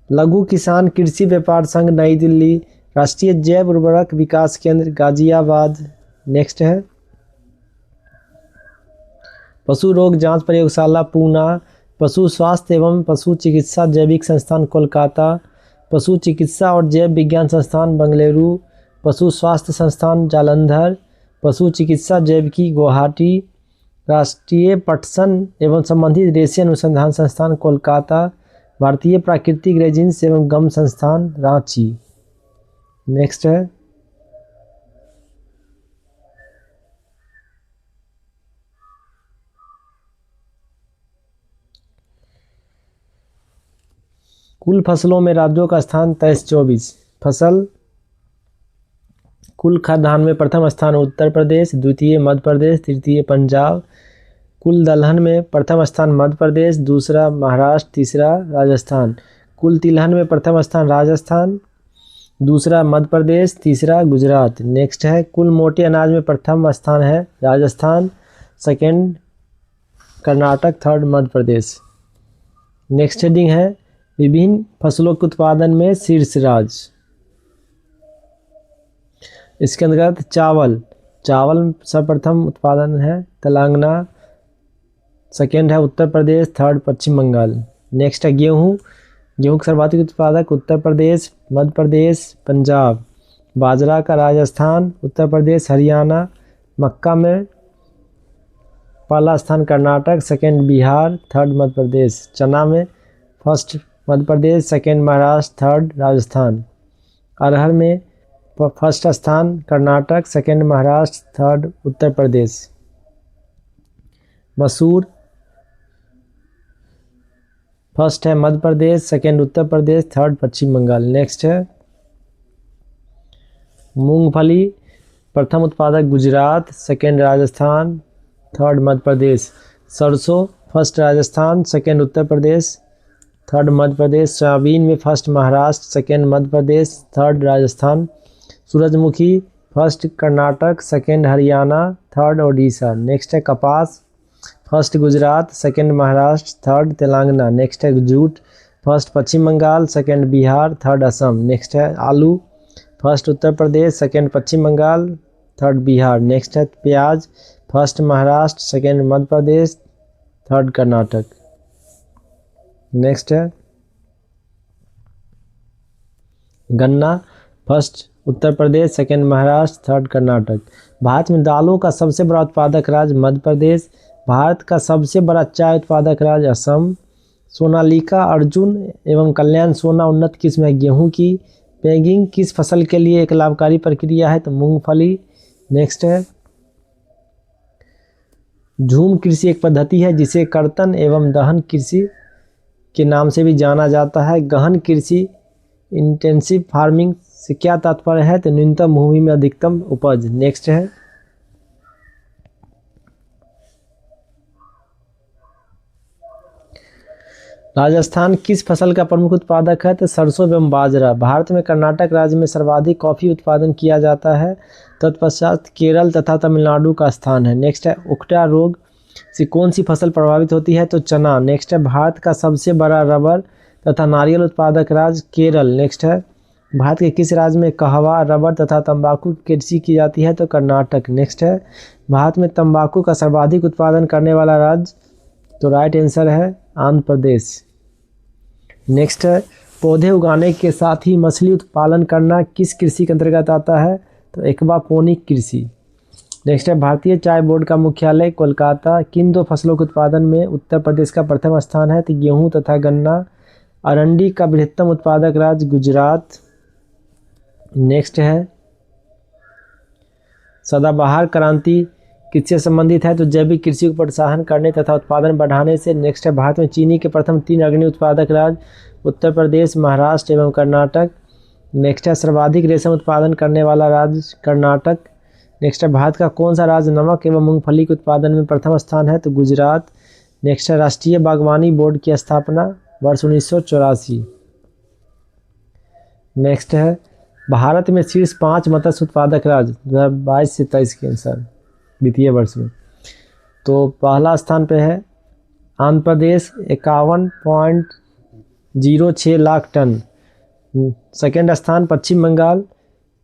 लघु किसान कृषि व्यापार संघ नई दिल्ली, राष्ट्रीय जैव उर्वरक विकास केंद्र गाजियाबाद। नेक्स्ट है पशु रोग जांच प्रयोगशाला पूना, पशु स्वास्थ्य एवं पशु चिकित्सा जैविक संस्थान कोलकाता, पशु चिकित्सा और जैव विज्ञान संस्थान बेंगलुरु, पशु स्वास्थ्य संस्थान जालंधर, पशु चिकित्सा जैविकी गुवाहाटी, राष्ट्रीय पटसन एवं संबंधित रेशे अनुसंधान संस्थान कोलकाता, भारतीय प्राकृतिक रेजिन्स एवं गम संस्थान रांची। नेक्स्ट है कुल फसलों में राज्यों का स्थान 23-24 फसल। कुल खाद्यान्न में प्रथम स्थान उत्तर प्रदेश, द्वितीय मध्य प्रदेश, तृतीय पंजाब। कुल दलहन में प्रथम स्थान मध्य प्रदेश, दूसरा महाराष्ट्र, तीसरा राजस्थान। कुल तिलहन में प्रथम स्थान राजस्थान, दूसरा मध्य प्रदेश, तीसरा गुजरात। नेक्स्ट है कुल मोटे अनाज में प्रथम स्थान है Rajasthan, second Karnataka, third Madhya Pradesh. Next heading है विभिन्न फसलों के उत्पादन में शीर्ष राज्य। इसके अंतर्गत चावल सर्वप्रथम उत्पादन है तेलंगाना, सेकेंड है उत्तर प्रदेश, थर्ड पश्चिम बंगाल। नेक्स्ट है गेहूँ के सर्वाधिक उत्पादक उत्तर प्रदेश, मध्य प्रदेश, पंजाब। बाजरा का राजस्थान, उत्तर प्रदेश, हरियाणा। मक्का में पहला स्थान कर्नाटक, सेकेंड बिहार, थर्ड मध्य प्रदेश। चना में first Madhya Pradesh, second Maharashtra, third Rajasthan. अरहर में फर्स्ट स्थान कर्नाटक, सेकेंड महाराष्ट्र, थर्ड उत्तर प्रदेश। मसूर फर्स्ट है मध्य प्रदेश, सेकेंड उत्तर प्रदेश, थर्ड पश्चिम बंगाल। नेक्स्ट है मूंगफली प्रथम उत्पादक गुजरात, सेकेंड राजस्थान, थर्ड मध्य प्रदेश। सरसों first Rajasthan, second Uttar Pradesh, third Madhya Pradesh. Soybean में first Maharashtra, second Madhya Pradesh, third Rajasthan. सूरजमुखी first Karnataka, second Haryana, third Odisha. Next है कपास first Gujarat, second Maharashtra, third Telangana. Next है जूट first Paschim Bangal, second Bihar, third Assam. Next है आलू first Uttar Pradesh, second Paschim Bangal, third Bihar. Next है प्याज first Maharashtra, second Madhya Pradesh, third Karnataka. Next है गन्ना first Uttar Pradesh, second Maharashtra, third Karnataka. Bharat में दालों का सबसे बड़ा उत्पादक राज्य मध्य प्रदेश, भारत का सबसे बड़ा चाय उत्पादक राज्य असम। सोनालिका अर्जुन एवं कल्याण सोना उन्नत किस्म है गेहूं की। पैगिंग किस फसल के लिए एक लाभकारी प्रक्रिया है? तो मूंगफली। नेक्स्ट है झूम कृषि एक पद्धति है जिसे कर्तन एवं दहन कृषि के नाम से भी जाना जाता है। गहन कृषि इंटेंसिव फार्मिंग से क्या तात्पर्य है? तो न्यूनतम भूमि में अधिकतम उपज। नेक्स्ट है राजस्थान किस फसल का प्रमुख उत्पादक है? तो सरसों एवं बाजरा। भारत में कर्नाटक राज्य में सर्वाधिक कॉफ़ी उत्पादन किया जाता है, तत्पश्चात केरल तथा तमिलनाडु का स्थान है। नेक्स्ट है उकटा रोग से कौन सी फसल प्रभावित होती है? तो चना। नेक्स्ट है भारत का सबसे बड़ा रबर तथा नारियल उत्पादक राज्य केरल। नेक्स्ट है भारत के किस राज्य में कहवा, रबर तथा तंबाकू की कृषि की जाती है? तो कर्नाटक। नेक्स्ट है भारत में तंबाकू का सर्वाधिक उत्पादन करने वाला राज्य? तो राइट आंसर है आंध्र प्रदेश। नेक्स्ट है पौधे उगाने के साथ ही मछली उत्पादन करना किस कृषि के अंतर्गत आता है? तो एक्वापोनिक कृषि। नेक्स्ट है भारतीय चाय बोर्ड का मुख्यालय कोलकाता। किन दो फसलों के उत्पादन में उत्तर प्रदेश का प्रथम स्थान है? तो गेहूं तथा गन्ना। अरंडी का बृहत्तम उत्पादक राज्य गुजरात। नेक्स्ट है सदाबहार क्रांति किससे संबंधित है? तो जैविक कृषि को प्रोत्साहन करने तथा उत्पादन बढ़ाने से। नेक्स्ट है भारत में चीनी के प्रथम 3 अग्रणी उत्पादक राज्य? उत्तर प्रदेश, महाराष्ट्र एवं कर्नाटक। नेक्स्ट है सर्वाधिक रेशम उत्पादन करने वाला राज्य? कर्नाटक। नेक्स्ट है भारत का कौन सा राज्य नमक एवं मूंगफली के उत्पादन में प्रथम स्थान है? तो गुजरात। नेक्स्ट है राष्ट्रीय बागवानी बोर्ड की स्थापना? वर्ष 1984। नेक्स्ट है भारत में शीर्ष 5 मत्स्य उत्पादक राज्य 2022 से 23 के अनुसार वित्तीय वर्ष में। तो पहला स्थान पे है आंध्र प्रदेश 51.06 लाख टन। सेकेंड स्थान पश्चिम बंगाल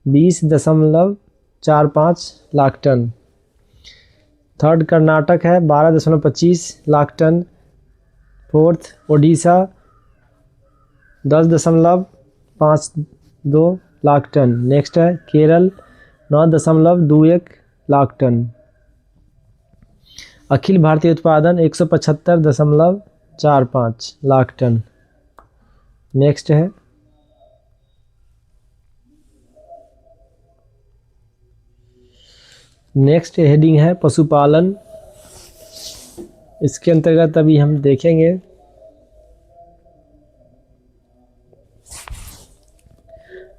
20.45 लाख टन। थर्ड कर्नाटक है 12.25 lakh ton. Fourth Odisha 10.52 lakh ton. Next है केरल 9.21 लाख टन। अखिल भारतीय उत्पादन 175.45 लाख टन। नेक्स्ट है नेक्स्ट हेडिंग है पशुपालन। इसके अंतर्गत अभी हम देखेंगे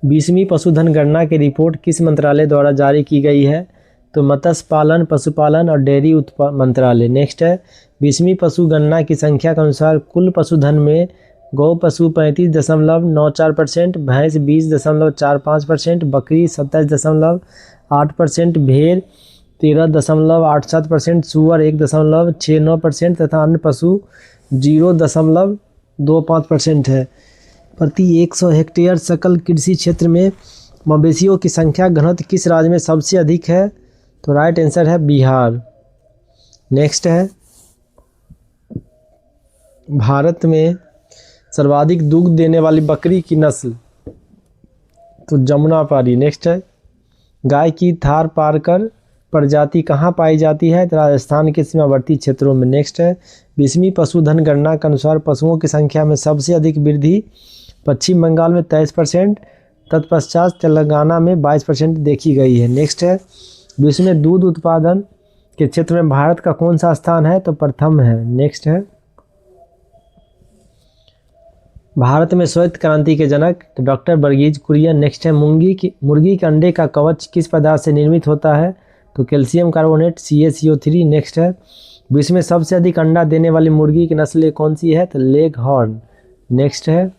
20वीं पशुधन गणना की रिपोर्ट किस मंत्रालय द्वारा जारी की गई है? तो मत्स्य पालन, पशुपालन और डेयरी मंत्रालय। नेक्स्ट है 20वीं पशु गणना की संख्या के अनुसार कुल पशुधन में गौ पशु 35.94%, भैंस 20.45%, बकरी 27.8%, भेड़ 13.87%, सुअर 1.69% तथा अन्य पशु 0.25% है। प्रति 100 हेक्टेयर सकल कृषि क्षेत्र में मवेशियों की संख्या घनत्व किस राज्य में सबसे अधिक है? तो राइट आंसर है बिहार। नेक्स्ट है भारत में सर्वाधिक दूध देने वाली बकरी की नस्ल? तो जमुनापारी। नेक्स्ट है गाय की थारपारकर प्रजाति कहाँ पाई जाती है? तो राजस्थान के सीमावर्ती क्षेत्रों में। नेक्स्ट है 20वीं पशुधन गणना के अनुसार पशुओं की संख्या में सबसे अधिक वृद्धि पश्चिम बंगाल में 23%, तत्पश्चात तेलंगाना में 22% देखी गई है। नेक्स्ट है विश्व में दूध उत्पादन के क्षेत्र में भारत का कौन सा स्थान है? तो प्रथम है। नेक्स्ट है भारत में श्वेत क्रांति के जनक? तो डॉक्टर वर्गीज कुरियन। नेक्स्ट है मुर्गी के अंडे का कवच किस पदार्थ से निर्मित होता है? तो कैल्शियम कार्बोनेट CaCO3। नेक्स्ट है विश्व में सबसे अधिक अंडा देने वाली मुर्गी की नस्ल कौन सी है? तो लेग हॉर्न। नेक्स्ट है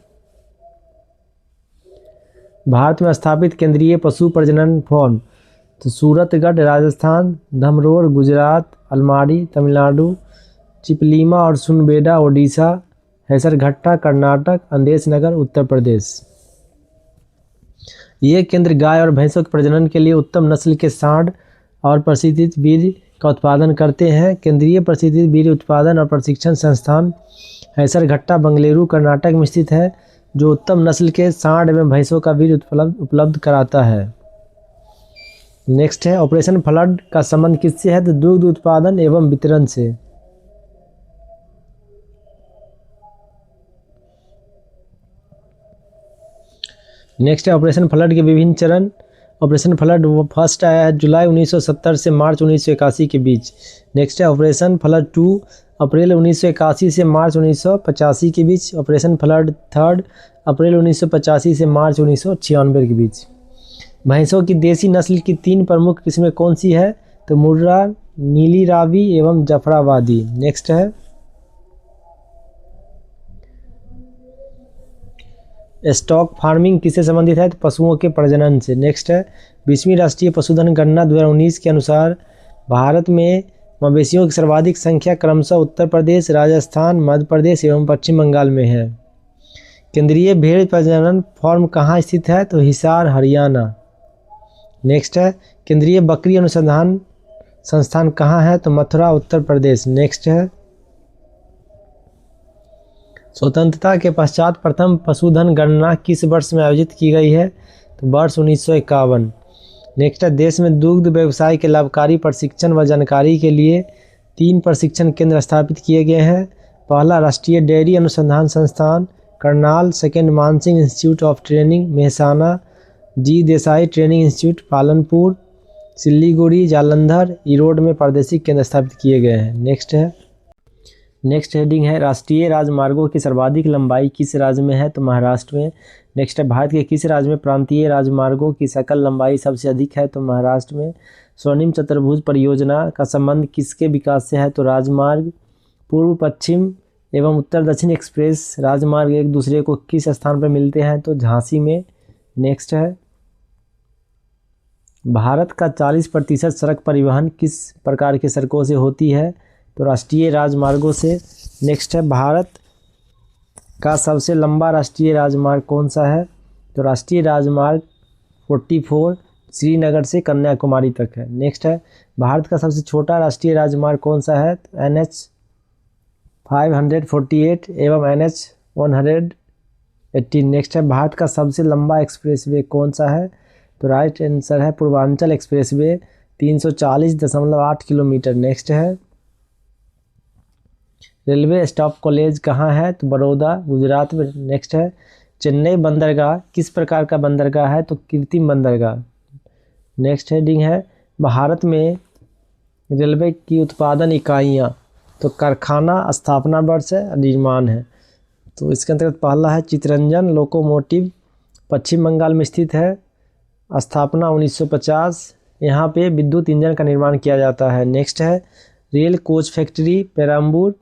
भारत में स्थापित केंद्रीय पशु प्रजनन फार्म? तो सूरतगढ़ राजस्थान, धमरोर गुजरात, अलमाड़ी तमिलनाडु, चिपलीमा और सुनबेडा ओडिशा, हैसरघट्टा कर्नाटक, अंदेश नगर उत्तर प्रदेश। ये केंद्र गाय और भैंसों के प्रजनन के लिए उत्तम नस्ल के सांड और प्रशिक्षित वीर्य का उत्पादन करते हैं। केंद्रीय प्रशिक्षित वीर्य उत्पादन और प्रशिक्षण संस्थान हैसरघट्टा बेंगलुरु कर्नाटक में स्थित है, जो उत्तम नस्ल के सांड एवं भैंसों का वीर्य उपलब्ध कराता है। नेक्स्ट है ऑपरेशन फ्लड का संबंध किससे है? तो दूध उत्पादन एवं वितरण से। नेक्स्ट है ऑपरेशन फ्लड के विभिन्न चरण। ऑपरेशन फ्लड फर्स्ट आया है जुलाई 1970 से मार्च 1981 के बीच। नेक्स्ट है ऑपरेशन फ्लड 2 अप्रैल 1981 से मार्च 1985 के बीच। ऑपरेशन फ्लड थर्ड अप्रैल 1985 से मार्च 1996 के बीच। भैंसों की देसी नस्ल की 3 प्रमुख किस्में कौन सी है? तो मुर्रा, नीली रावी एवं जफराबादी। नेक्स्ट है स्टॉक फार्मिंग किससे संबंधित है? तो पशुओं के प्रजनन से। नेक्स्ट है 20वीं राष्ट्रीय पशुधन गणना 2019 के अनुसार भारत में मवेशियों की सर्वाधिक संख्या क्रमशः उत्तर प्रदेश, राजस्थान, मध्य प्रदेश एवं पश्चिम बंगाल में है। केंद्रीय भेड़ प्रजनन फार्म कहाँ स्थित है? तो हिसार, हरियाणा। नेक्स्ट है केंद्रीय बकरी अनुसंधान संस्थान कहाँ है? तो मथुरा, उत्तर प्रदेश। नेक्स्ट है स्वतंत्रता के पश्चात प्रथम पशुधन गणना किस वर्ष में आयोजित की गई है? तो वर्ष 1951। नेक्स्ट है देश में दुग्ध व्यवसाय के लाभकारी प्रशिक्षण व जानकारी के लिए 3 प्रशिक्षण केंद्र स्थापित किए गए हैं। पहला राष्ट्रीय डेयरी अनुसंधान संस्थान Karnal, second Mansingh institute of training Mehsana, G Desai training institute Palanpur, Siliguri, Jalandhar, Erode में प्रादेशिक केंद्र स्थापित किए गए हैं। नेक्स्ट हेडिंग है राष्ट्रीय राजमार्गों की सर्वाधिक लंबाई किस राज्य में है? तो महाराष्ट्र में। नेक्स्ट है भारत के किस राज्य में प्रांतीय राजमार्गों की सकल लंबाई सबसे अधिक है? तो महाराष्ट्र में। स्वर्णिम चतुर्भुज परियोजना का संबंध किसके विकास से है? तो राजमार्ग। पूर्व पश्चिम एवं उत्तर दक्षिण एक्सप्रेस राजमार्ग एक दूसरे को किस स्थान पर मिलते हैं? तो झांसी में। नेक्स्ट है भारत का 40% सड़क परिवहन किस प्रकार की सड़कों से होती है? तो राष्ट्रीय राजमार्गों से। नेक्स्ट है भारत का सबसे लंबा राष्ट्रीय राजमार्ग कौन सा है? तो राष्ट्रीय राजमार्ग 44 श्रीनगर से कन्याकुमारी तक है। नेक्स्ट है भारत का सबसे छोटा राष्ट्रीय राजमार्ग कौन सा है? तो NH 548 एवं NH 118। नेक्स्ट है भारत का सबसे लंबा एक्सप्रेसवे कौन सा है? तो राइट आंसर है पूर्वांचल एक्सप्रेसवे 340.8 किलोमीटर। नेक्स्ट है रेलवे स्टाफ कॉलेज कहाँ है? तो बड़ौदा, गुजरात में। नेक्स्ट है चेन्नई बंदरगाह किस प्रकार का बंदरगाह है? तो कृत्रिम बंदरगाह। नेक्स्ट हेडिंग है भारत में रेलवे की उत्पादन इकाइयाँ। तो कारखाना स्थापना वर्ष है, निर्माण है। तो इसके अंतर्गत पहला है चितरंजन लोकोमोटिव, पश्चिम बंगाल में स्थित है, स्थापना 1950। यहाँ पे विद्युत इंजन का निर्माण किया जाता है। नेक्स्ट है rail coach factory Perambur,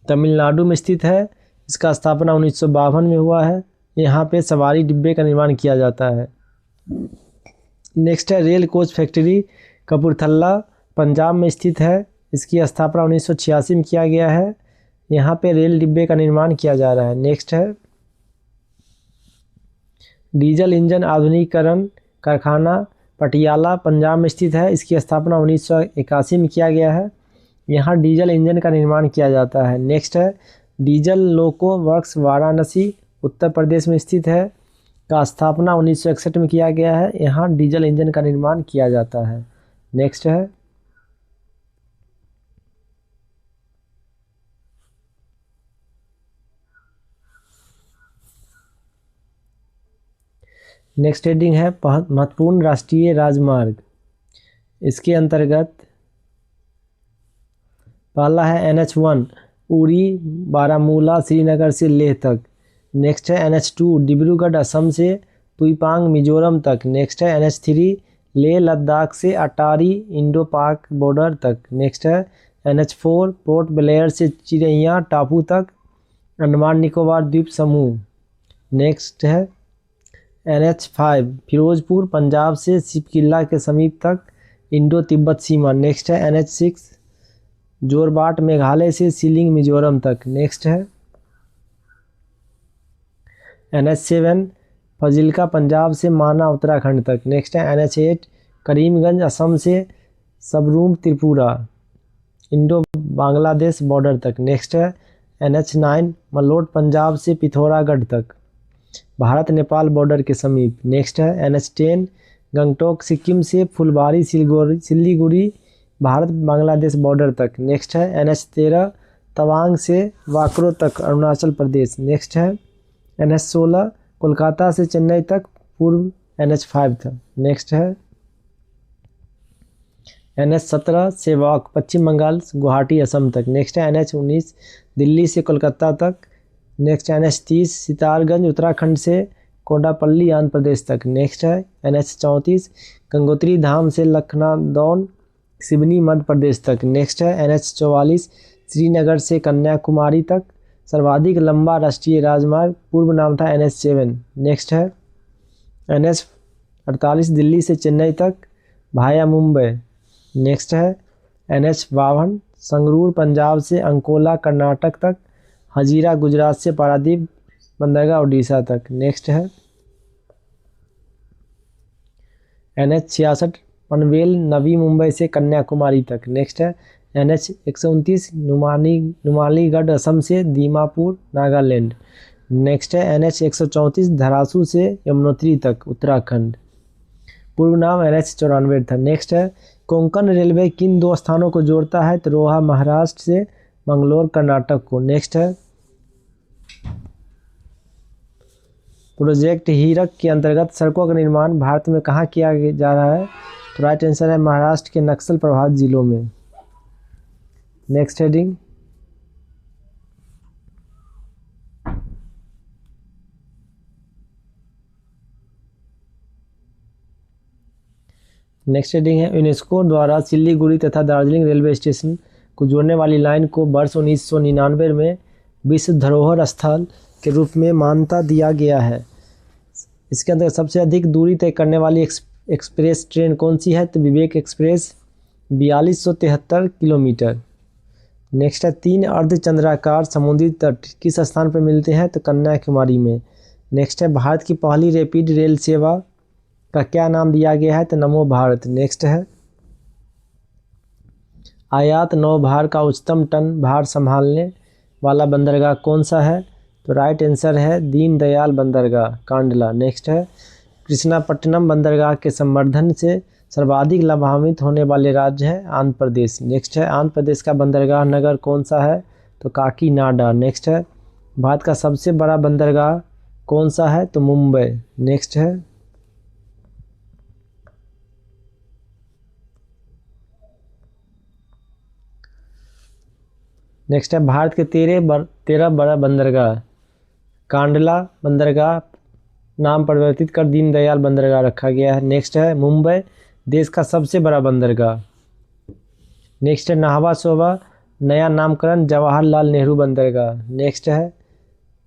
Tamil Nadu में स्थित है, इसका स्थापना 1952 में हुआ है। यहाँ पे सवारी डिब्बे का निर्माण किया जाता है। नेक्स्ट है rail coach factory Kapurthala, Punjab में स्थित है, इसकी स्थापना 1986 में किया गया है। यहाँ पे रेल डिब्बे का निर्माण किया जा रहा है। नेक्स्ट है डीजल इंजन आधुनिकीकरण कारखाना पटियाला, पंजाब में स्थित है, इसकी स्थापना 1981 में किया गया है। यहाँ डीजल इंजन का निर्माण किया जाता है। नेक्स्ट है डीजल लोको वर्क्स वाराणसी, उत्तर प्रदेश में स्थित है, का स्थापना 1961 में किया गया है। यहाँ डीजल इंजन का निर्माण किया जाता है। नेक्स्ट है नेक्स्ट हेडिंग है महत्वपूर्ण राष्ट्रीय राजमार्ग। इसके अंतर्गत पहला है NH1 उरी बारामूला श्रीनगर से लेह तक। नेक्स्ट है NH2 डिब्रूगढ़ असम से तुईपांग मिजोरम तक। नेक्स्ट है NH3 लेह लद्दाख से अटारी इंडो पाक बॉर्डर तक। नेक्स्ट है NH4 पोर्ट ब्लेयर से चिरैया टापू तक, अंडमान निकोबार द्वीप समूह। नेक्स्ट है NH5 फिरोजपुर पंजाब से सिपकिला के समीप तक इंडो तिब्बत सीमा। नेक्स्ट है NH6 जोरबाट मेघालय से सीलिंग मिजोरम तक। नेक्स्ट है NH7 फजिल्का पंजाब से माना उत्तराखंड तक। नेक्स्ट है NH8 करीमगंज असम से सबरूम त्रिपुरा इंडो बांग्लादेश बॉर्डर तक। नेक्स्ट है NH9 मलोट पंजाब से पिथौरागढ़ तक, भारत नेपाल बॉर्डर के समीप। नेक्स्ट है NH10 गंगटोक सिक्किम से फुलबारी सिल्लीगुड़ी भारत बांग्लादेश बॉर्डर तक। नेक्स्ट है NH13 तवांग से वाकरो तक अरुणाचल प्रदेश। नेक्स्ट है NH16 कोलकाता से चेन्नई तक, पूर्व NH5 था। नेक्स्ट है NH17 सेवाक पश्चिम बंगाल गुवाहाटी असम तक। नेक्स्ट है NH19 दिल्ली से कोलकाता तक। नेक्स्ट है NH30 सितारगंज उत्तराखंड से कोडापल्ली आंध्र प्रदेश तक। नेक्स्ट है NH34 गंगोत्री धाम से लखनदौन सिवनी मध्य प्रदेश तक। नेक्स्ट है NH44 श्रीनगर से कन्याकुमारी तक, सर्वाधिक लंबा राष्ट्रीय राजमार्ग, पूर्व नाम था NH7। नेक्स्ट है NH48 दिल्ली से चेन्नई तक भाया मुंबई। नेक्स्ट है NH52 संगरूर पंजाब से अंकोला कर्नाटक तक, हजीरा गुजरात से पारादीप बंदरगाह उड़ीसा तक। नेक्स्ट है NH 66 पनवेल नवी मुंबई से कन्याकुमारी तक। नेक्स्ट है NH 129 नुमालीगढ़ असम से दीमापुर नागालैंड। नेक्स्ट है NH 134 धरासू से यमुनोत्री तक उत्तराखंड। पूर्व नाम NH 94 था। नेक्स्ट है कोंकण रेलवे किन दो स्थानों को जोड़ता है? तो रोहा महाराष्ट्र से मंगलोर कर्नाटक को। नेक्स्ट है प्रोजेक्ट हीरक के अंतर्गत सड़कों का निर्माण भारत में कहाँ किया जा रहा है? तो राइट आंसर है महाराष्ट्र के नक्सल प्रभावित जिलों में। नेक्स्ट हेडिंग है यूनेस्को द्वारा सिलीगुड़ी तथा दार्जिलिंग रेलवे स्टेशन को जोड़ने वाली लाइन को वर्ष 1999 में विश्व धरोहर स्थल के रूप में मान्यता दिया गया है। इसके अंदर सबसे अधिक दूरी तय करने वाली एक्सप्रेस ट्रेन कौन सी है? तो विवेक एक्सप्रेस 4273 किलोमीटर। नेक्स्ट है 3 अर्धचंद्राकार समुद्री तट किस स्थान पर मिलते हैं? तो कन्याकुमारी में। नेक्स्ट है भारत की पहली रैपिड रेल सेवा का क्या नाम दिया गया है? तो नमो भारत। नेक्स्ट है आयात नौभार का उच्चतम टन भार संभालने वाला बंदरगाह कौन सा है? तो राइट आंसर है दीनदयाल बंदरगाह कांडला। नेक्स्ट है कृष्णापट्टनम बंदरगाह के संवर्धन से सर्वाधिक लाभान्वित होने वाले राज्य है आंध्र प्रदेश। नेक्स्ट है आंध्र प्रदेश का बंदरगाह नगर कौन सा है? तो काकीनाडा। नेक्स्ट है भारत का सबसे बड़ा बंदरगाह कौन सा है? तो मुंबई। नेक्स्ट है भारत के 13 बड़ा बंदरगाह कांडला बंदरगाह नाम परिवर्तित कर दीनदयाल बंदरगाह रखा गया है। नेक्स्ट है मुंबई देश का सबसे बड़ा बंदरगाह। नेक्स्ट है नाहवा शोभा नया नामकरण जवाहरलाल नेहरू बंदरगाह। नेक्स्ट है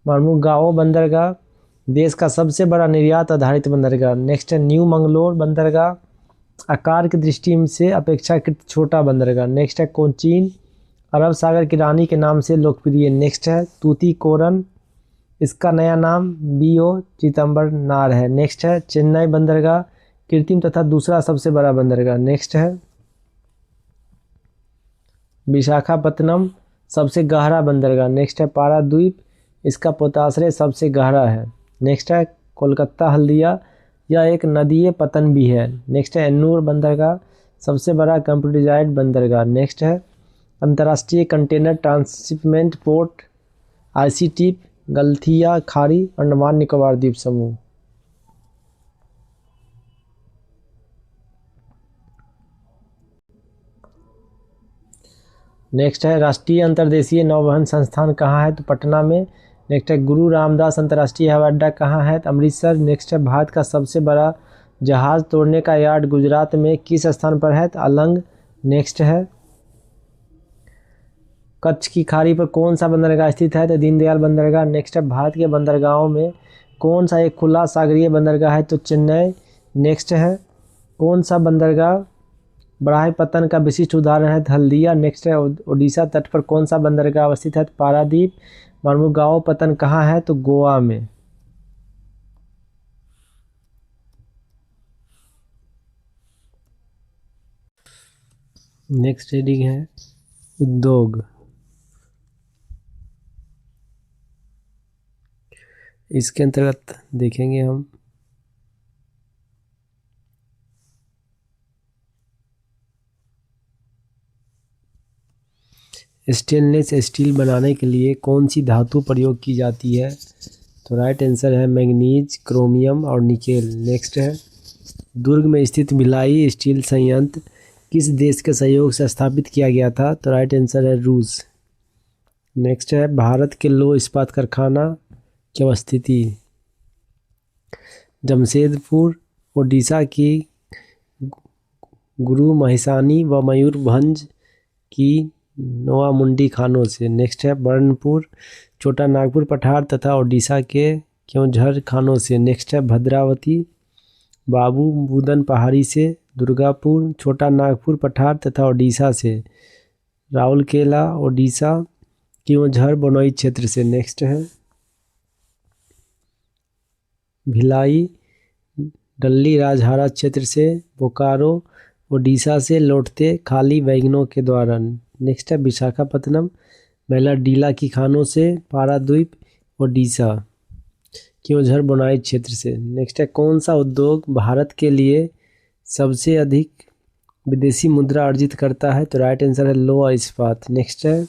मर्मुगाओ बंदरगाह देश का सबसे बड़ा निर्यात आधारित बंदरगाह। नेक्स्ट है न्यू मंगलोर बंदरगाह आकार की दृष्टि से अपेक्षाकृत छोटा बंदरगाह। नेक्स्ट है कोचीन अरब सागर की रानी के नाम से लोकप्रिय। नेक्स्ट है तूतीकोरन इसका नया नाम BO चिदम्बरनार है। नेक्स्ट है चेन्नई बंदरगाह कृत्रिम तथा दूसरा सबसे बड़ा बंदरगाह। नेक्स्ट है विशाखापत्तनम सबसे गहरा बंदरगाह। नेक्स्ट है पाराद्वीप इसका पोताश्रय सबसे गहरा है। नेक्स्ट है कोलकाता हल्दिया यह एक नदीय पतन भी है। नेक्स्ट है एन्नूर बंदरगाह सबसे बड़ा कंप्यूटराइज्ड बंदरगाह। नेक्स्ट है अंतर्राष्ट्रीय कंटेनर ट्रांसशिपमेंट पोर्ट ICT गलथिया खाड़ी अंडमान निकोबार द्वीप समूह। नेक्स्ट है राष्ट्रीय अंतर्देशीय नौवहन संस्थान कहाँ है? तो पटना में। नेक्स्ट है गुरु रामदास अंतर्राष्ट्रीय हवाई अड्डा कहाँ है? तो अमृतसर। नेक्स्ट है भारत का सबसे बड़ा जहाज तोड़ने का यार्ड गुजरात में किस स्थान पर है? तो अलंग। नेक्स्ट है कच्छ की खाड़ी पर कौन सा बंदरगाह स्थित है? तो दीनदयाल बंदरगाह। नेक्स्ट है भारत के बंदरगाहों में कौन सा एक खुला सागरीय बंदरगाह है? तो चेन्नई। नेक्स्ट है कौन सा बंदरगाह बड़ाईपत्तन का विशिष्ट उदाहरण है? तो हल्दिया। नेक्स्ट है उड़ीसा तट पर कौन सा बंदरगाह अवस्थित है? तो पारादीप। मर्मुगाओ पत्तन कहाँ है? तो गोवा में। नेक्स्ट हेडिंग है उद्योग। इसके अंतर्गत देखेंगे हम स्टेनलेस स्टील बनाने के लिए कौन सी धातु प्रयोग की जाती है? तो राइट आंसर है मैंगनीज क्रोमियम और निकेल। नेक्स्ट है दुर्ग में स्थित भिलाई स्टील संयंत्र किस देश के सहयोग से स्थापित किया गया था? तो राइट आंसर है रूस। नेक्स्ट है भारत के लौह इस्पात कारखाना की अवस्थिति जमशेदपुर ओडिशा की गुरु महिसानी व मयूरभंज की नोआमुंडी खानों से। नेक्स्ट है बर्नपुर छोटा नागपुर पठार तथा ओडिशा के क्योंझर खानों से। नेक्स्ट है भद्रावती बाबू बुदन पहाड़ी से। दुर्गापुर छोटा नागपुर पठार तथा ओडिशा से। राउरकेला ओडिशा क्योंझर बनोई क्षेत्र से। नेक्स्ट है भिलाई, दिल्ली राजहारा क्षेत्र से, बोकारो, ओडिशा से लौटते खाली वैगनों के द्वारा। नेक्स्ट है विशाखापत्तनम, मैलाडीला की खानों से, पारादीप, ओडिशा, क्योंझर बुनाई क्षेत्र से। नेक्स्ट है कौन सा उद्योग भारत के लिए सबसे अधिक विदेशी मुद्रा अर्जित करता है? तो राइट आंसर है लोहा इस्पात। नेक्स्ट है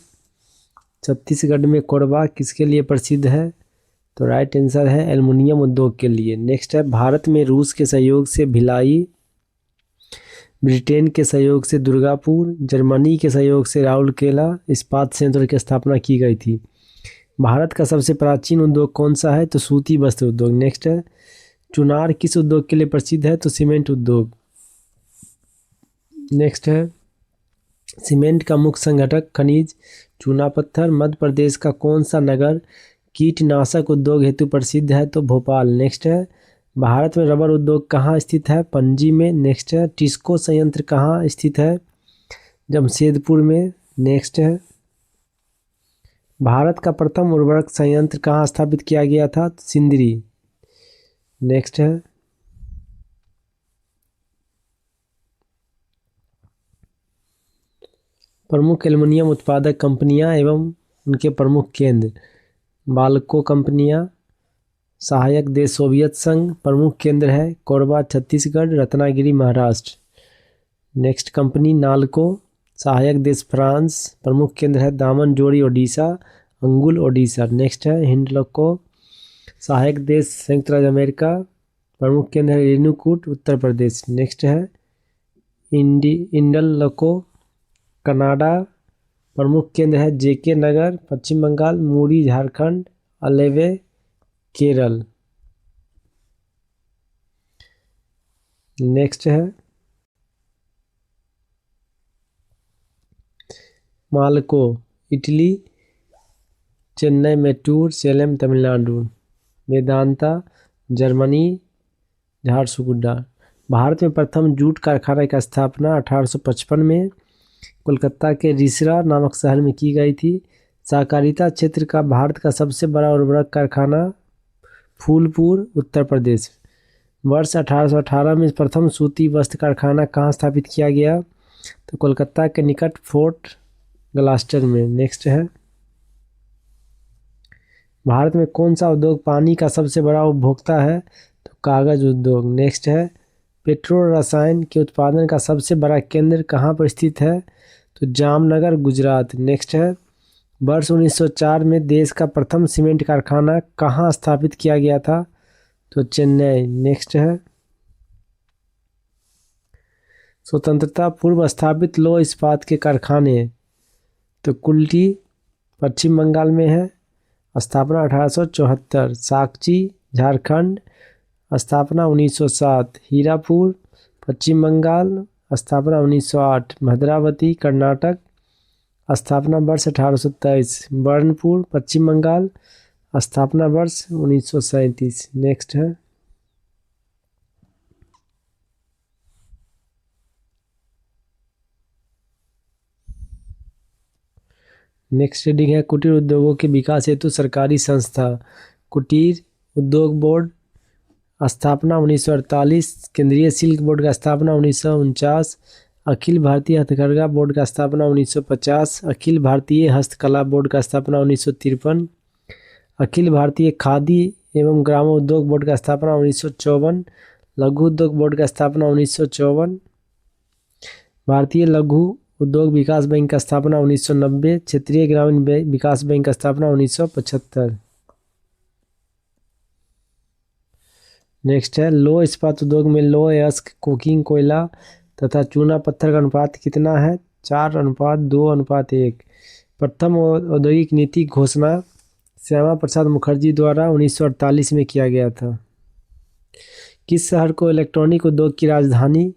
छत्तीसगढ़ में कोरबा किसके लिए प्रसिद्ध है? तो राइट आंसर है एल्युमिनियम उद्योग के लिए। नेक्स्ट है भारत में रूस के सहयोग से भिलाई, ब्रिटेन के सहयोग से दुर्गापुर, जर्मनी के सहयोग से राउरकेला इस्पात संयंत्र की स्थापना की गई थी। भारत का सबसे प्राचीन उद्योग कौन सा है? तो सूती वस्त्र उद्योग। नेक्स्ट है चुनार किस उद्योग के लिए प्रसिद्ध है? तो सीमेंट उद्योग। नेक्स्ट है सीमेंट का मुख्य संघटक खनिज चूना पत्थर। मध्य प्रदेश का कौन सा नगर कीटनाशक उद्योग हेतु प्रसिद्ध है? तो भोपाल। नेक्स्ट है भारत में रबर उद्योग कहाँ स्थित है? पणजी में। नेक्स्ट है टिस्को संयंत्र कहाँ स्थित है? जमशेदपुर में। नेक्स्ट है भारत का प्रथम उर्वरक संयंत्र कहाँ स्थापित किया गया था? सिंदरी। नेक्स्ट है प्रमुख एल्युमिनियम उत्पादक कंपनियां एवं उनके प्रमुख केंद्र। बाल्को कंपनियां, सहायक देश सोवियत संघ, प्रमुख केंद्र है कोरबा छत्तीसगढ़, रत्नागिरी महाराष्ट्र। नेक्स्ट कंपनी नालको, सहायक देश फ्रांस, प्रमुख केंद्र है दामनजोड़ी ओडिशा, अंगुल ओडिशा। नेक्स्ट है हिंडलको, सहायक देश संयुक्त राज्य अमेरिका, प्रमुख केंद्र है रेणुकूट उत्तर प्रदेश। नेक्स्ट है इंडलको, कनाडा, प्रमुख केंद्र है जेके नगर पश्चिम बंगाल, मूरी झारखंड, अलेवे केरल। नेक्स्ट है मालको, इटली, चेन्नई मेट्टूर, सेलम तमिलनाडु। वेदांता, जर्मनी, झारसुगुडा। भारत में प्रथम जूट कारखाना की स्थापना 1855 में कोलकाता के रिसरा नामक शहर में की गई थी। सहकारिता क्षेत्र का भारत का सबसे बड़ा उर्वरक कारखाना फूलपुर उत्तर प्रदेश। वर्ष 1818 में प्रथम सूती वस्त्र कारखाना कहाँ स्थापित किया गया? तो कोलकाता के निकट फोर्ट ग्लास्टर में। नेक्स्ट है भारत में कौन सा उद्योग पानी का सबसे बड़ा उपभोक्ता है? तो कागज उद्योग। नेक्स्ट है पेट्रो रसायन के उत्पादन का सबसे बड़ा केंद्र कहाँ पर स्थित है? तो जामनगर गुजरात। नेक्स्ट है वर्ष 1904 में देश का प्रथम सीमेंट कारखाना कहाँ स्थापित किया गया था? तो चेन्नई। नेक्स्ट है स्वतंत्रता पूर्व स्थापित लौह इस्पात के कारखाने। तो कुल्टी पश्चिम बंगाल में है, स्थापना 1874। साकची झारखंड, स्थापना 1907। हीरापुर पश्चिम बंगाल, स्थापना 1908। भद्रावती कर्नाटक, स्थापना वर्ष 1823। बर्नपुर पश्चिम बंगाल, स्थापना वर्ष 1937। नेक्स्ट है नेक्स्ट रीडिंग है कुटीर उद्योगों के विकास हेतु सरकारी संस्था। कुटीर उद्योग बोर्ड, स्थापना 1948। केंद्रीय सिल्क बोर्ड का स्थापना 1949। अखिल भारतीय हथकरघा बोर्ड का स्थापना 1950। अखिल भारतीय हस्तकला बोर्ड का स्थापना 1953। अखिल भारतीय खादी एवं ग्रामोद्योग बोर्ड का स्थापना 1954। लघु उद्योग बोर्ड का स्थापना 1954। भारतीय लघु उद्योग विकास बैंक का स्थापना 1990। क्षेत्रीय ग्रामीण विकास बैंक का स्थापना 1975। नेक्स्ट है लोह इस्पात उद्योग में लोह अयस्क, कोकिंग कोयला तथा चूना पत्थर का अनुपात कितना है? 4:2:1। प्रथम औद्योगिक नीति घोषणा श्यामा प्रसाद मुखर्जी द्वारा 1948 में किया गया था। किस शहर को इलेक्ट्रॉनिक उद्योग की राजधानी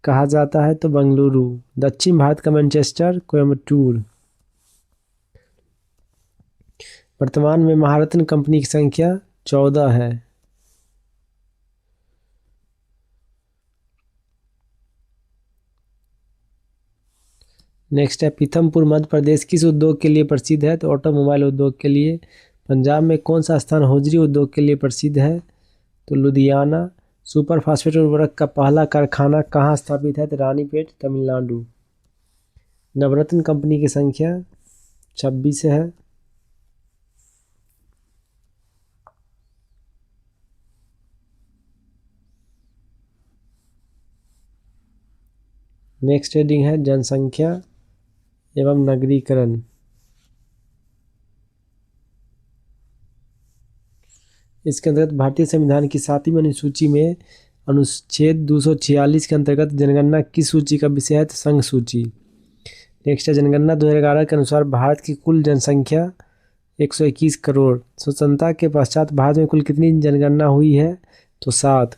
कहा जाता है? तो बेंगलुरु। दक्षिण भारत का मैनचेस्टर, कोयम्बटूर। वर्तमान में महारत्न कंपनी की संख्या 14 है। नेक्स्ट है पीथमपुर मध्य प्रदेश किस उद्योग के लिए प्रसिद्ध है? तो ऑटोमोबाइल उद्योग के लिए। पंजाब में कौन सा स्थान होजरी उद्योग के लिए प्रसिद्ध है? तो लुधियाना। सुपर फास्फेट उर्वरक का पहला कारखाना कहाँ स्थापित है? तो रानीपेट, तमिलनाडु। नवरत्न कंपनी की संख्या 26 है। नेक्स्ट हेडिंग है जनसंख्या एवं नगरीकरण। इसके अंतर्गत भारतीय संविधान की 7वीं अनुसूची में अनुच्छेद 246 के अंतर्गत जनगणना किस सूची का विषय है? तो संघ सूची। नेक्स्ट है जनगणना 2011 के अनुसार भारत की कुल जनसंख्या 121 करोड़। स्वतंत्रता के पश्चात भारत में कुल कितनी जनगणना हुई है? तो 7।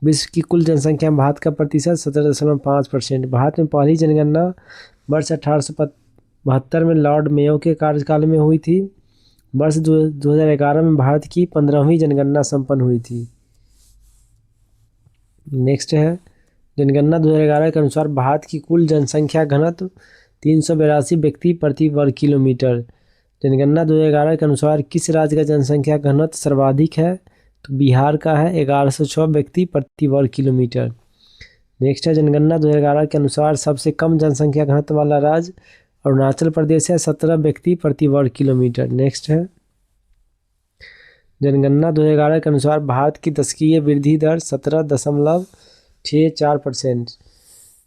विश्व की कुल जनसंख्या में भारत का प्रतिशत 17.5%। भारत में पहली जनगणना वर्ष 1872 में लॉर्ड मेयो के कार्यकाल में हुई थी। वर्ष 2011 में भारत की 15वीं जनगणना संपन्न हुई थी। नेक्स्ट है जनगणना 2011 के अनुसार भारत की कुल जनसंख्या घनत्व 382 व्यक्ति प्रति वर्ग किलोमीटर। जनगणना 2011 के अनुसार किस राज्य का जनसंख्या घनत्व सर्वाधिक है? तो बिहार का है, 1106 व्यक्ति प्रति वर्ग किलोमीटर। नेक्स्ट है जनगणना 2011 के अनुसार सबसे कम जनसंख्या घनत्व वाला राज्य अरुणाचल प्रदेश है, 17 व्यक्ति प्रति वर्ग किलोमीटर। नेक्स्ट है जनगणना 2011 के अनुसार भारत की दशकीय वृद्धि दर 17.64%।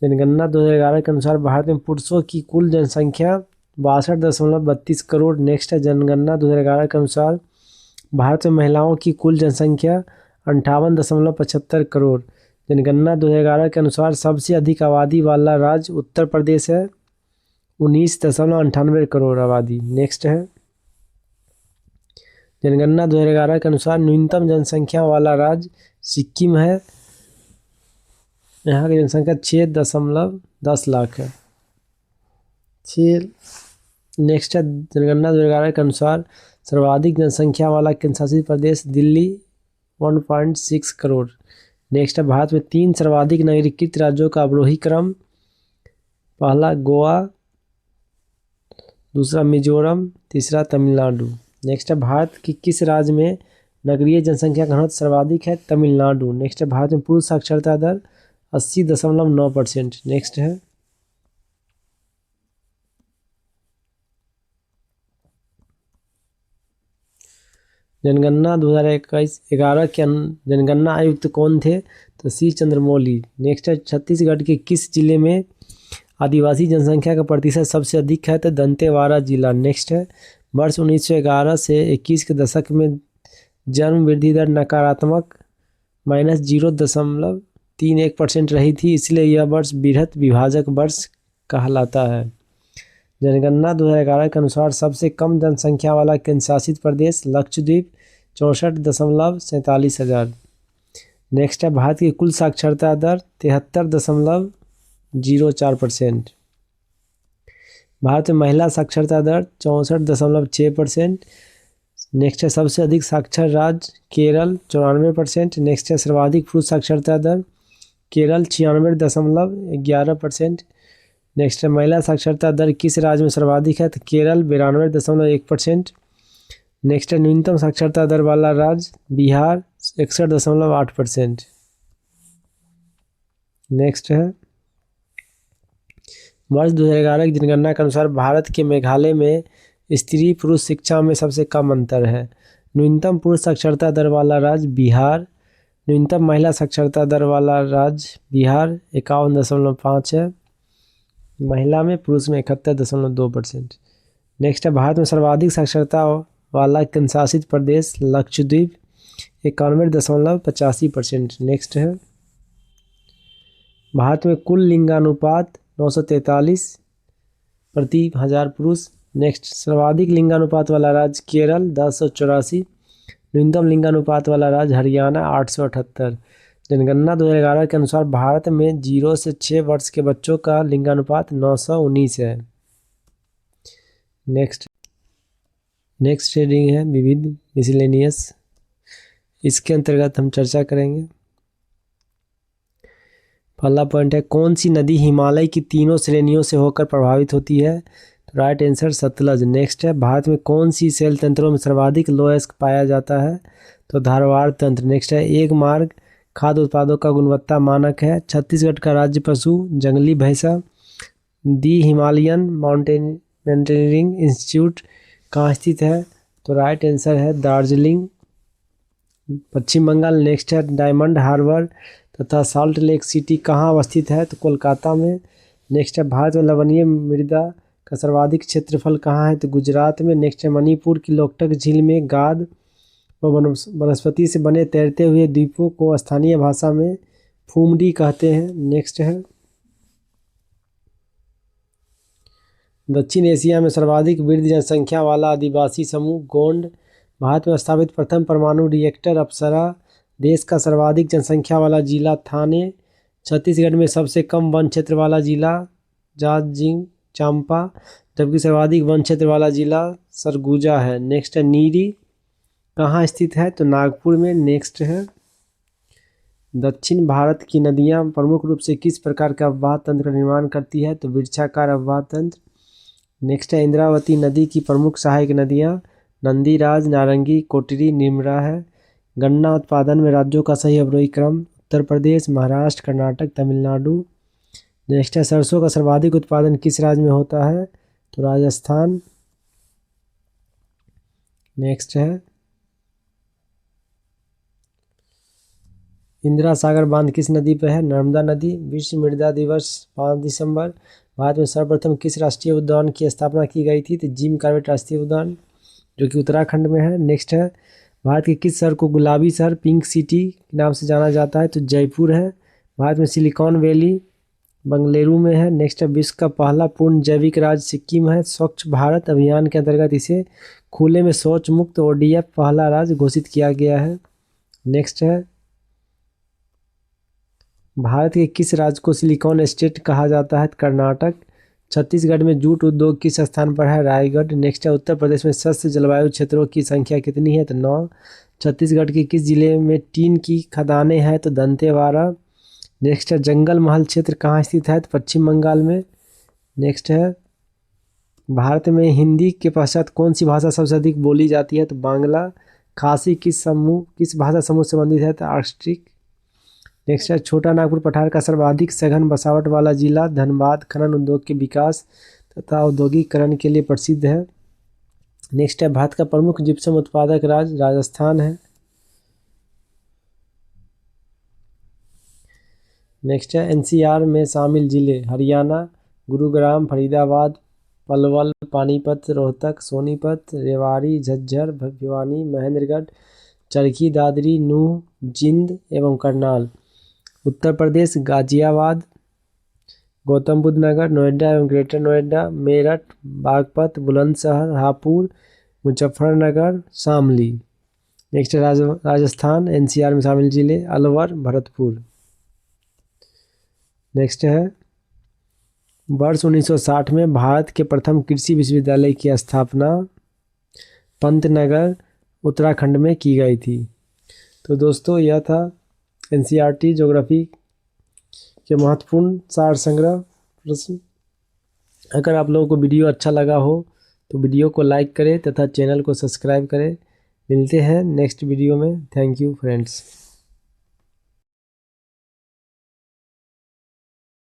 जनगणना 2011 के अनुसार भारत में पुरुषों की कुल जनसंख्या 62.32 करोड़। नेक्स्ट है जनगणना 2011 के अनुसार भारत में महिलाओं की कुल जनसंख्या 58.75 करोड़। जनगणना 2011 के अनुसार सबसे अधिक आबादी वाला राज्य उत्तर प्रदेश है, 19.98 करोड़ आबादी। नेक्स्ट है जनगणना 2011 के अनुसार न्यूनतम जनसंख्या वाला राज्य सिक्किम है, यहाँ की जनसंख्या 6.10 लाख है। 6। नेक्स्ट है जनगणना 2011 के अनुसार सर्वाधिक जनसंख्या वाला केंद्र शासित प्रदेश दिल्ली 1.6 करोड़। नेक्स्ट है भारत में 3 सर्वाधिक नगरीकृत राज्यों का अवरोही क्रम। पहला गोवा, दूसरा मिजोरम, तीसरा तमिलनाडु। नेक्स्ट है भारत की किस राज्य में नगरीय जनसंख्या घनत्व सर्वाधिक है? तमिलनाडु। नेक्स्ट है भारत में पुरुष साक्षरता दर 80.9%। नेक्स्ट है जनगणना 2011 के जनगणना आयुक्त कौन थे? तो सी चंद्रमौली। नेक्स्ट है छत्तीसगढ़ के किस जिले में आदिवासी जनसंख्या का प्रतिशत सबसे अधिक है? तो दंतेवाड़ा जिला। नेक्स्ट है वर्ष 1911 से 21 के दशक में जन्म वृद्धि दर नकारात्मक -0.31% रही थी, इसलिए यह वर्ष बृहत विभाजक वर्ष कहलाता है। जनगणना 2011 के अनुसार सबसे कम जनसंख्या वाला केंद्र शासित प्रदेश लक्षद्वीप 64.47 हज़ार। नेक्स्ट है भारत की कुल साक्षरता दर 73.04%। भारत में महिला साक्षरता दर 64.6%। नेक्स्ट है सबसे अधिक साक्षर राज्य केरल 94%। नेक्स्ट है सर्वाधिक पुरुष साक्षरता दर केरल 96.11%। नेक्स्ट है महिला साक्षरता दर किस राज्य में सर्वाधिक है? तो केरल 92.1%। नेक्स्ट है न्यूनतम साक्षरता दर वाला राज्य बिहार 61.8%। नेक्स्ट है वर्ष 2011 की जनगणना के अनुसार भारत के मेघालय में स्त्री पुरुष शिक्षा में सबसे कम अंतर है। न्यूनतम पुरुष साक्षरता दर वाला राज्य बिहार। न्यूनतम महिला साक्षरता दर वाला राज्य बिहार 51.5 है महिला में, पुरुष में 71.2%। नेक्स्ट है भारत में सर्वाधिक साक्षरता वाला केंद्र शासित प्रदेश लक्षद्वीप 91.85%। नेक्स्ट है भारत में कुल लिंगानुपात 943 प्रति 1000 पुरुष। नेक्स्ट सर्वाधिक लिंगानुपात वाला राज्य केरल 1084। न्यूनतम लिंगानुपात वाला राज्य हरियाणा 878। जनगणना 2011 के अनुसार भारत में 0 से 6 वर्ष के बच्चों का लिंगानुपात 919 है। नेक्स्ट हेडिंग है विविध मिसलेनियस। इसके अंतर्गत हम चर्चा करेंगे। पहला पॉइंट है कौन सी नदी हिमालय की तीनों श्रेणियों से होकर प्रभावित होती है? तो राइट आंसर सतलज। नेक्स्ट है भारत में कौन सी सेल तंत्रों में सर्वाधिक लोएस्क पाया जाता है? तो धारवाड़ तंत्र। नेक्स्ट है एक मार्ग खाद्य उत्पादों का गुणवत्ता मानक है। छत्तीसगढ़ का राज्य पशु जंगली भैंसा। दी हिमालयन माउंटेनियरिंग इंस्टीट्यूट कहाँ स्थित है? तो राइट आंसर है दार्जिलिंग, पश्चिम बंगाल। नेक्स्ट है डायमंड हार्बर तथा सॉल्ट लेक सिटी कहाँ अवस्थित है? तो कोलकाता में। नेक्स्ट है भारत में लवणीय मृदा का सर्वाधिक क्षेत्रफल कहाँ है? तो गुजरात में। नेक्स्ट है मणिपुर की लोकटक झील में गाद व वनस्पति से बने तैरते हुए द्वीपों को स्थानीय भाषा में फूमडी कहते हैं। नेक्स्ट है दक्षिण एशिया में सर्वाधिक वृद्ध जनसंख्या वाला आदिवासी समूह गोंड। भारत में स्थापित प्रथम परमाणु रिएक्टर अप्सरा। देश का सर्वाधिक जनसंख्या वाला जिला थाने। छत्तीसगढ़ में सबसे कम वन क्षेत्र वाला जिला जांजगीर चांपा, जबकि सर्वाधिक वन क्षेत्र वाला जिला सरगुजा है। नेक्स्ट है नीरी कहाँ स्थित है? तो नागपुर में। नेक्स्ट है दक्षिण भारत की नदियाँ प्रमुख रूप से किस प्रकार के अववाह तंत्र का निर्माण करती है? तो वृक्षाकार अववाह तंत्र। नेक्स्ट है इंद्रावती नदी की प्रमुख सहायक नदियाँ नंदीराज, नारंगी, कोटरी, निर्मला है। गन्ना उत्पादन में राज्यों का सही अवरोही क्रम उत्तर प्रदेश, महाराष्ट्र, कर्नाटक, तमिलनाडु। नेक्स्ट है सरसों का सर्वाधिक उत्पादन किस राज्य में होता है? तो राजस्थान। नेक्स्ट है इंदिरा सागर बांध किस नदी पर है? नर्मदा नदी। विश्व मृदा दिवस 5 दिसंबर। भारत में सर्वप्रथम किस राष्ट्रीय उद्यान की स्थापना की गई थी? तो जिम कॉर्बेट राष्ट्रीय उद्यान, जो कि उत्तराखंड में है। नेक्स्ट है भारत के किस शहर को गुलाबी शहर पिंक सिटी के नाम से जाना जाता है? तो जयपुर है। भारत में सिलिकॉन वैली बंगलुरु में है। नेक्स्ट है विश्व का पहला पूर्ण जैविक राज्य सिक्किम है। स्वच्छ भारत अभियान के अंतर्गत इसे खुले में शौच मुक्त ODF पहला राज्य घोषित किया गया है। नेक्स्ट है भारत के किस राज्य को सिलिकॉन स्टेट कहा जाता है? कर्नाटक। छत्तीसगढ़ में जूट उद्योग किस स्थान पर है? रायगढ़। नेक्स्ट है उत्तर प्रदेश में शस्य जलवायु क्षेत्रों की संख्या कितनी है? तो 9। छत्तीसगढ़ के किस जिले में टीन की खदानें हैं? तो दंतेवाड़ा। नेक्स्ट है जंगल महल क्षेत्र कहाँ स्थित है? तो पश्चिम बंगाल में। नेक्स्ट है भारत में हिंदी के पश्चात कौन सी भाषा सबसे अधिक बोली जाती है? तो बांग्ला। खासी किस भाषा समूह से संबंधित है? तो आर्कटिक। नेक्स्ट है छोटा नागपुर पठार का सर्वाधिक सघन बसावट वाला जिला धनबाद खनन उद्योग के विकास तथा औद्योगिकरण के लिए प्रसिद्ध है। नेक्स्ट है भारत का प्रमुख जिप्सम उत्पादक राज्य राजस्थान है। नेक्स्ट है NCR में शामिल जिले हरियाणा, गुरुग्राम, फरीदाबाद, पलवल, पानीपत, रोहतक, सोनीपत, रेवाड़ी, झज्जर, भिवानी, महेंद्रगढ़, चरखी दादरी, नूंह, जिंद एवं करनाल। उत्तर प्रदेश गाजियाबाद, गौतम बुद्ध नगर, नोएडा एवं greater Noida, Meerut, Baghpat, Bulandshahr, Hapur, Muzaffarnagar, Shamli. Next Rajasthan NCR में शामिल जिले अलवर, भरतपुर। नेक्स्ट है वर्ष 1960 में भारत के प्रथम कृषि विश्वविद्यालय की स्थापना पंतनगर उत्तराखंड में की गई थी। तो दोस्तों यह था NCERT ज्योग्राफी के महत्वपूर्ण सार संग्रह प्रश्न। अगर आप लोगों को वीडियो अच्छा लगा हो तो वीडियो को लाइक करें तथा चैनल को सब्सक्राइब करें। मिलते हैं नेक्स्ट वीडियो में। Thank you friends.